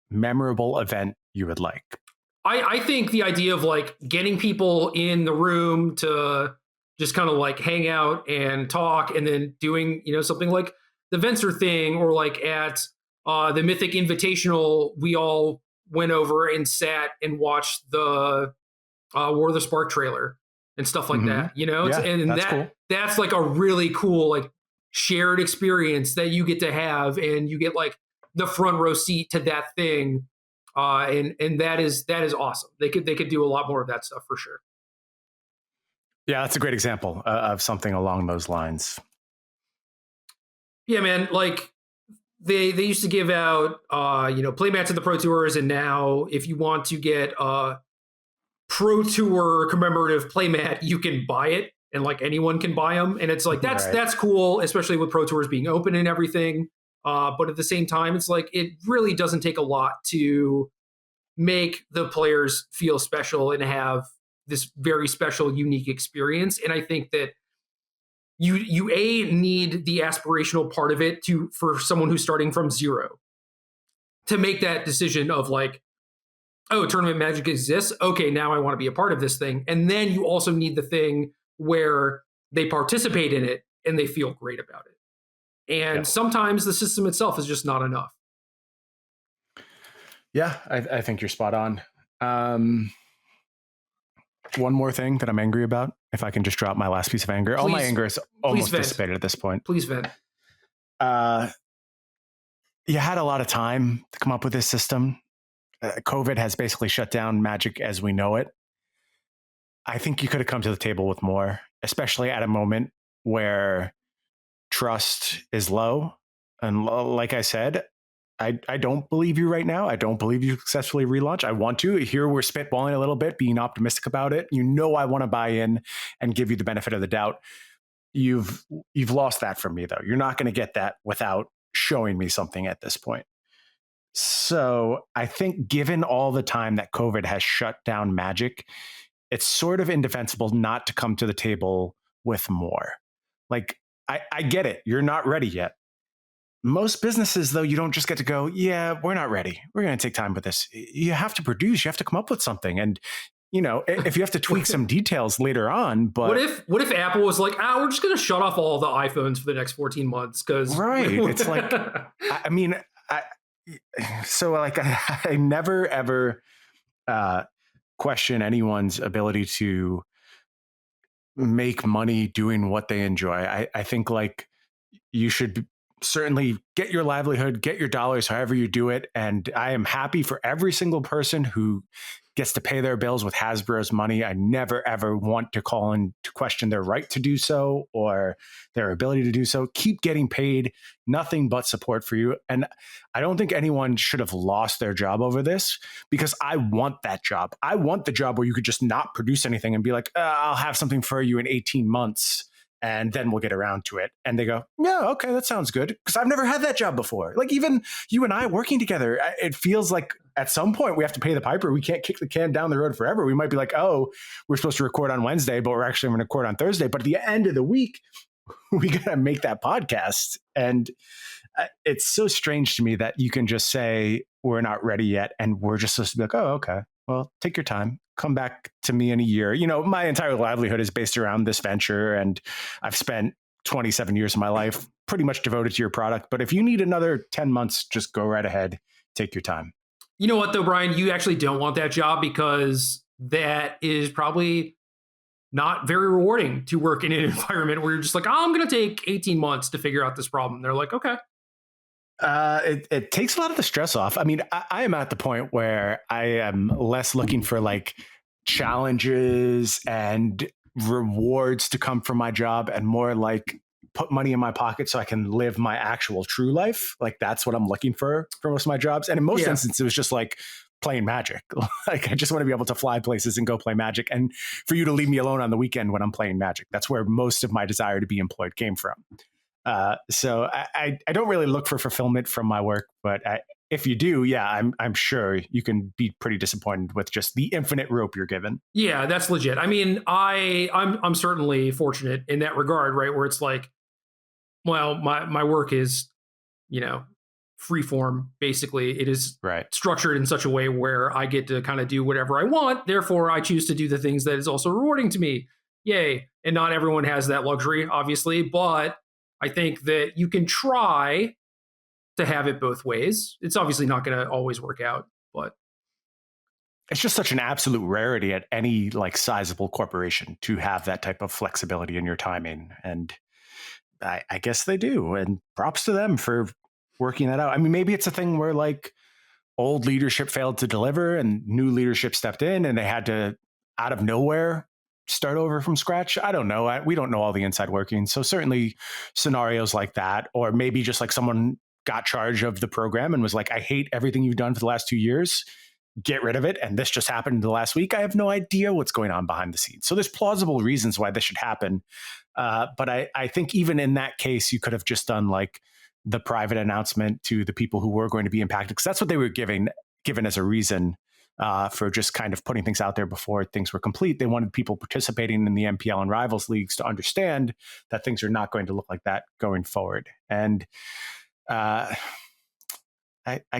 memorable event you would like. I think the idea of like getting people in the room to just kind of like hang out and talk, and then doing, something like the Venser thing, or like at the Mythic Invitational, we all went over and sat and watched the War of the Spark trailer and stuff like that, and that's cool. That's like a really cool, like shared experience that you get to have, and you get like the front row seat to that thing. And that is awesome. They could do a lot more of that stuff for sure. Yeah, that's a great example of something along those lines. Yeah, man. Like they used to give out, playmats at the Pro Tours, and now if you want to get a Pro Tour commemorative playmat, you can buy it, and like anyone can buy them, and it's like that's cool, especially with Pro Tours being open and everything. But at the same time, it's like it really doesn't take a lot to make the players feel special and have this very special, unique experience. And I think that you need the aspirational part of it for someone who's starting from zero to make that decision of like, oh, tournament Magic exists. Okay, now I want to be a part of this thing. And then you also need the thing where they participate in it and they feel great about it. And sometimes the system itself is just not enough. Yeah, I think you're spot on. One more thing that I'm angry about, if I can just drop my last piece of anger. All my anger is almost dissipated at this point. Please vent. You had a lot of time to come up with this system. COVID has basically shut down Magic as we know it. I think you could have come to the table with more, especially at a moment where trust is low. And like I said, I don't believe you right now. I don't believe you successfully relaunch. I want to. Here we're spitballing a little bit, being optimistic about it. You know, I want to buy in and give you the benefit of the doubt. You've lost that from me, though. You're not going to get that without showing me something at this point. So I think given all the time that COVID has shut down Magic, it's sort of indefensible not to come to the table with more. Like, I get it. You're not ready yet. Most businesses, though, you don't just get to go, yeah, we're not ready. We're going to take time with this. You have to produce. You have to come up with something. And, you know, if you have to tweak some details later on, but what if Apple was like, we're just going to shut off all the iPhones for the next 14 months? Because right. It's like, I mean, so like I never, ever question anyone's ability to make money doing what they enjoy. I think like you should certainly get your livelihood, get your dollars, however you do it. And I am happy for every single person who gets to pay their bills with Hasbro's money. I never, ever want to call in to question their right to do so or their ability to do so. Keep getting paid. Nothing but support for you. And I don't think anyone should have lost their job over this, because I want that job. I want the job where you could just not produce anything and be like, I'll have something for you in 18 months. And then we'll get around to it. And they go, yeah, okay, that sounds good. Because I've never had that job before. Like even you and I working together, it feels like at some point we have to pay the piper. We can't kick the can down the road forever. We might be like, oh, we're supposed to record on Wednesday, but we're actually going to record on Thursday. But at the end of the week, we got to make that podcast. And it's so strange to me that you can just say, we're not ready yet. And we're just supposed to be like, oh, okay, well, take your time. Come back to me in a year. You know, my entire livelihood is based around this venture, and I've spent 27 years of my life pretty much devoted to your product. But if you need another 10 months, just go right ahead. Take your time. You know what, though, Brian? You actually don't want that job, because that is probably not very rewarding to work in an environment where you're just like, I'm going to take 18 months to figure out this problem. They're like, okay. It takes a lot of the stress off. I mean, I am at the point where I am less looking for like challenges and rewards to come from my job, and more like put money in my pocket so I can live my actual true life. Like that's what I'm looking for most of my jobs. And in most instances, it was just like playing Magic. Like I just want to be able to fly places and go play Magic, and for you to leave me alone on the weekend when I'm playing Magic. That's where most of my desire to be employed came from. So I don't really look for fulfillment from my work, but if you do, yeah, I'm sure you can be pretty disappointed with just the infinite rope you're given. Yeah, that's legit. I mean, I'm certainly fortunate in that regard, right? Where it's like, well, my work is, you know, free form. Basically, it is structured in such a way where I get to kind of do whatever I want. Therefore, I choose to do the things that is also rewarding to me. Yay! And not everyone has that luxury, obviously, but I think that you can try to have it both ways. It's obviously not going to always work out, but it's just such an absolute rarity at any like sizable corporation to have that type of flexibility in your timing. And I guess they do. And props to them for working that out. I mean, maybe it's a thing where like old leadership failed to deliver and new leadership stepped in and they had to, out of nowhere, start over from scratch. I don't know. We don't know all the inside workings. So certainly scenarios like that, or maybe just like someone got charge of the program and was like, I hate everything you've done for the last 2 years. Get rid of it. And this just happened in the last week. I have no idea what's going on behind the scenes. So there's plausible reasons why this should happen. But I think even in that case, you could have just done like the private announcement to the people who were going to be impacted, because that's what they were given as a reason for just kind of putting things out there before things were complete. They wanted people participating in the MPL and Rivals leagues to understand that things are not going to look like that going forward. And I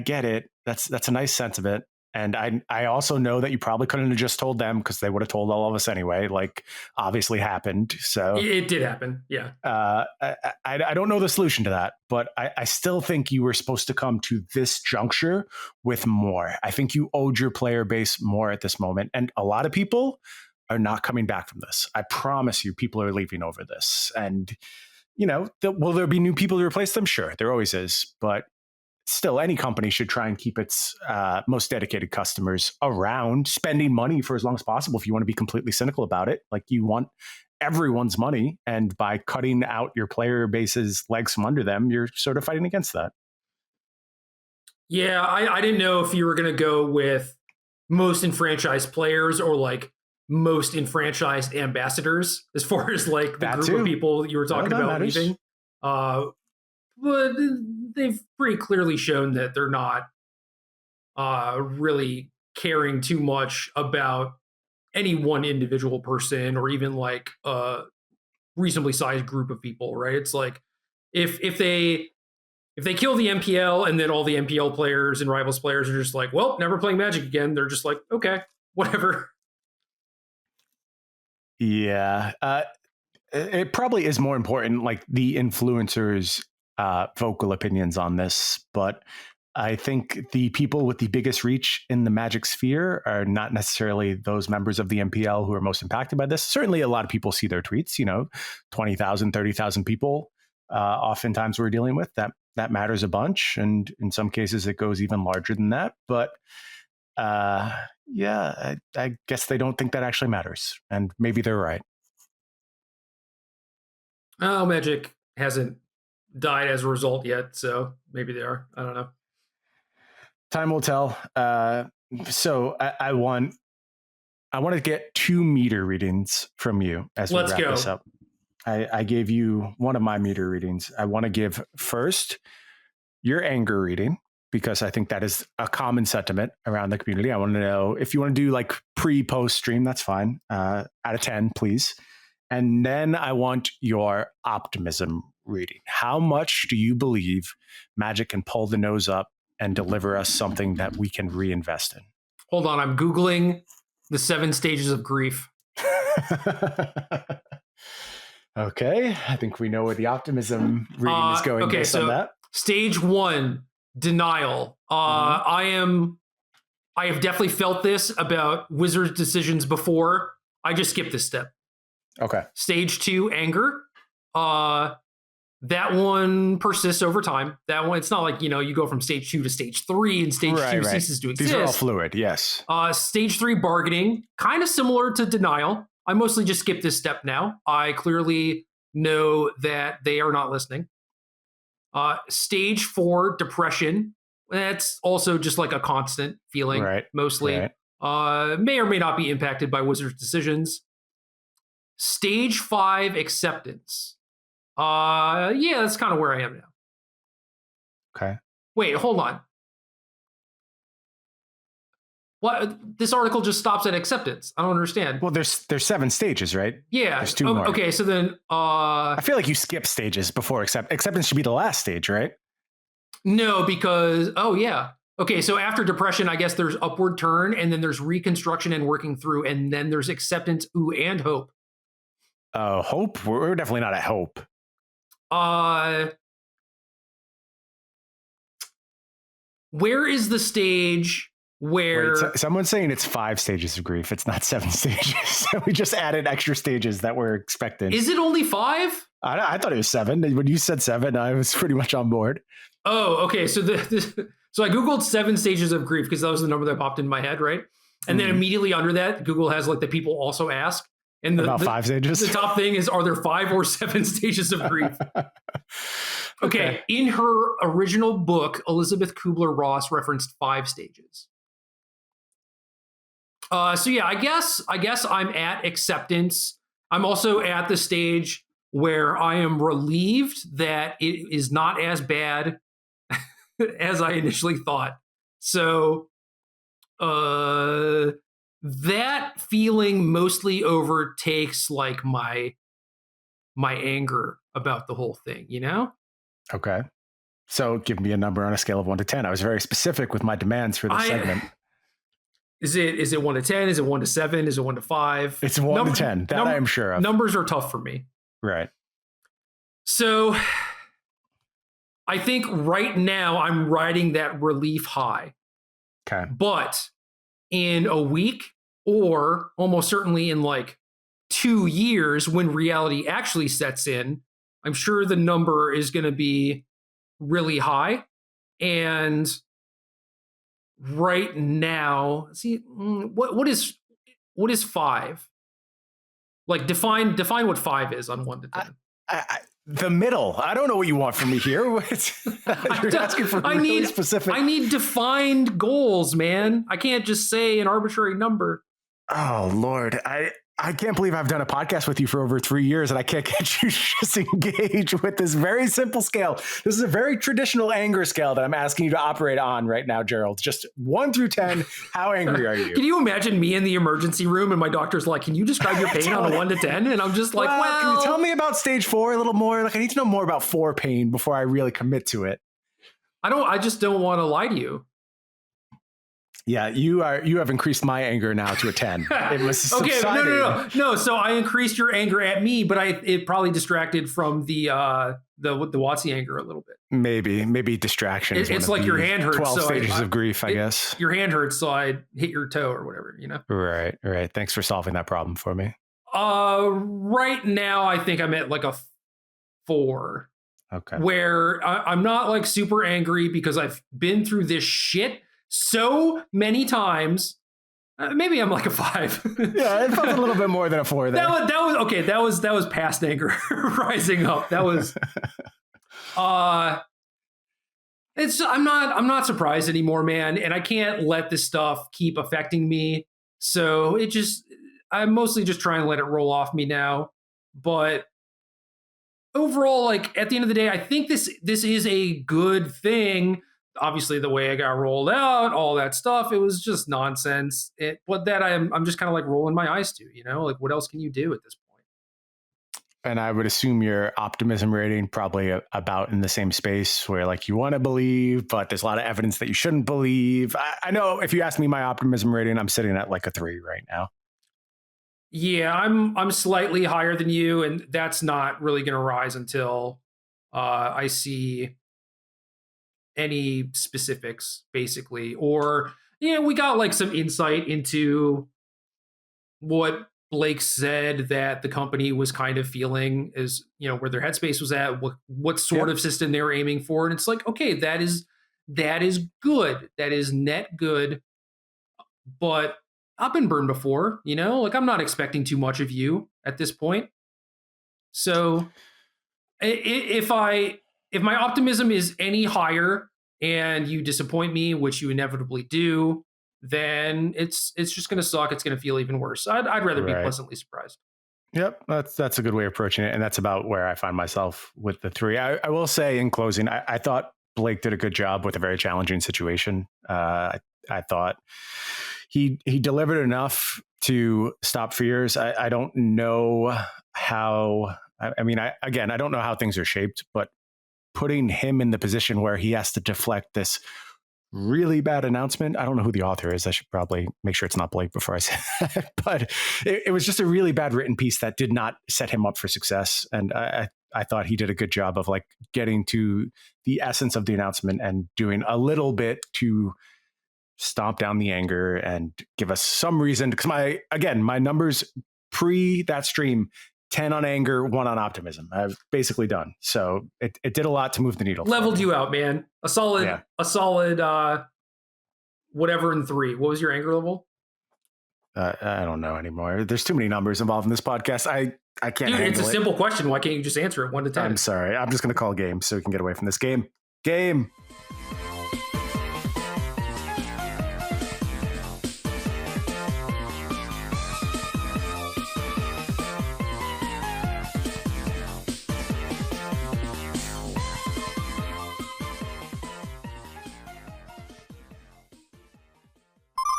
get it. That's a nice sense of it. And I also know that you probably couldn't have just told them, because they would have told all of us anyway. Like, obviously happened. So it did happen. Yeah. I don't know the solution to that, but I still think you were supposed to come to this juncture with more. I think you owed your player base more at this moment. And a lot of people are not coming back from this. I promise you, people are leaving over this. And, you know, will there be new people to replace them? Sure, there always is. But still, any company should try and keep its most dedicated customers around, spending money for as long as possible. If you want to be completely cynical about it, like you want everyone's money, and by cutting out your player base's legs from under them, you're sort of fighting against that. Yeah, I didn't know if you were going to go with most enfranchised players or like most enfranchised ambassadors as far as like the That group of too. people you were Well, talking that about matters. leaving. But they've pretty clearly shown that they're not really caring too much about any one individual person or even like a reasonably sized group of people, right? It's like if they kill the MPL and then all the MPL players and rivals players are just like, well, never playing Magic again. They're just like, okay, whatever. Yeah. It probably is more important, like the influencers' vocal opinions on this, but I think the people with the biggest reach in the Magic sphere are not necessarily those members of the MPL who are most impacted by this. Certainly, a lot of people see their tweets, 20,000, 30,000 people. Oftentimes, we're dealing with that matters a bunch. And in some cases, it goes even larger than that. But yeah, I guess they don't think that actually matters. And maybe they're right. Oh, Magic hasn't died as a result yet, so maybe they are. I don't know. Time will tell. So I want to get 2 meter readings from you as we Let's wrap go. this up. I gave you one of my meter readings. I want to give first your anger reading, because I think that is a common sentiment around the community. I want to know if you want to do like pre-post stream, that's fine. Out of 10, please. And then I want your optimism reading. How much do you believe Magic can pull the nose up and deliver us something that we can reinvest in? Hold on, I'm Googling the 7 stages of grief. Okay, I think we know where the optimism reading is going based on that. Stage 1, denial. I have definitely felt this about Wizards decisions before. I just skipped this step. Okay. Stage 2, anger. That one persists over time. That one, it's not like, you go from stage 2 to stage 3 and stage 2 ceases to exist. These are all fluid, yes. Stage 3, bargaining, kind of similar to denial. I mostly just skip this step now. I clearly know that they are not listening. Stage 4, depression. That's also just like a constant feeling, mostly. Right. May or may not be impacted by Wizards' decisions. Stage 5, acceptance. Yeah, that's kind of where I am now. Okay. Wait, hold on. What? This article just stops at acceptance. I don't understand. Well, there's 7 stages, right? Yeah. There's 2 more. Okay, so then I feel like you skip stages before acceptance should be the last stage, right? No, because okay, so after depression, I guess there's upward turn, and then there's reconstruction and working through, and then there's acceptance, and hope. Hope? We're definitely not at hope. Where is the stage where... Wait, someone's saying it's 5 stages of grief. It's not 7 stages. We just added extra stages that we're expecting. Is it only 5? I thought it was 7. When you said 7, I was pretty much on board. Oh, okay. So so I Googled 7 stages of grief because that was the number that popped in my head, right? And then immediately under that, Google has like the people also ask. And about 5 stages? The top thing is, are there 5 or 7 stages of grief? Okay. In her original book, Elizabeth Kubler-Ross referenced 5 stages. So yeah, I guess I'm at acceptance. I'm also at the stage where I am relieved that it is not as bad as I initially thought. So that feeling mostly overtakes like my anger about the whole thing, Okay. So give me a number on a scale of 1 to 10. I was very specific with my demands for this segment. Is it 1 to 10? Is it 1 to 7? Is it 1 to 5? It's 1 to 10. That I am sure of. Numbers are tough for me. Right. So I think right now I'm riding that relief high. Okay. But in a week, or almost certainly in like 2 years, when reality actually sets in, I'm sure the number is going to be really high. And right now, see, what is 5? Like define what 5 is on 1 to 10. The middle. I don't know what you want from me here. You're asking for really specific. I need defined goals, man. I can't just say an arbitrary number. Oh, Lord. I can't believe I've done a podcast with you for over 3 years and I can't get you to just engage with this very simple scale. This is a very traditional anger scale that I'm asking you to operate on right now, Gerald. Just 1 through 10. How angry are you? Can you imagine me in the emergency room and my doctor's like, can you describe your pain on a 1 to 10? And I'm just like, well, can you tell me about stage 4 a little more? Like, I need to know more about 4 pain before I really commit to it. I just don't want to lie to you. Yeah, you have increased my anger now to a 10. It was okay. No. So I increased your anger at me, but it probably distracted from the Watsy anger a little bit. Maybe distraction. It's like your hand hurts. 12 stages of grief, I guess. Your hand hurts, so I hit your toe or whatever. Right. Thanks for solving that problem for me. Right now I think I'm at like a 4. Okay. Where I'm not like super angry because I've been through this shit so many times. Maybe I'm like a 5. Yeah, it felt a little bit more than a 4 there. That was okay. That was past anger rising up. That was I'm not surprised anymore, man, and I can't let this stuff keep affecting me. So I'm mostly just trying to let it roll off me now. But overall, like at the end of the day, I think this is a good thing. Obviously, the way I got rolled out, all that stuff, it was just nonsense. But that I'm just kind of like rolling my eyes to, like what else can you do at this point? And I would assume your optimism rating probably about in the same space where like you want to believe, but there's a lot of evidence that you shouldn't believe. I know if you ask me my optimism rating, I'm sitting at like a 3 right now. Yeah, I'm slightly higher than you, and that's not really going to rise until I see any specifics, basically. Or, we got like some insight into what Blake said that the company was kind of feeling is, where their headspace was at, what sort of system they were aiming for. And it's like, okay, that is good. That is net good. But I've been burned before, like I'm not expecting too much of you at this point. So if my optimism is any higher and you disappoint me, which you inevitably do, then it's just going to suck. It's going to feel even worse. I'd rather be pleasantly surprised. Yep, that's a good way of approaching it, and that's about where I find myself with the 3. I will say in closing, I thought Blake did a good job with a very challenging situation. I thought he delivered enough to stop fears. I don't know how. I mean, I don't know how things are shaped, but putting him in the position where he has to deflect this really bad announcement. I don't know who the author is. I should probably make sure it's not Blake before I say that. But it was just a really bad written piece that did not set him up for success. And I thought he did a good job of like getting to the essence of the announcement and doing a little bit to stomp down the anger and give us some reason. Because my numbers pre that stream, 10 on anger, 1 on optimism. I've basically done. So it did a lot to move the needle. Leveled you out, man. A solid whatever in 3. What was your anger level? I don't know anymore. There's too many numbers involved in this podcast. I can't handle it. It's a simple question. Why can't you just answer it 1 to 10? I'm sorry. I'm just going to call game so we can get away from this game. Game.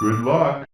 Good luck.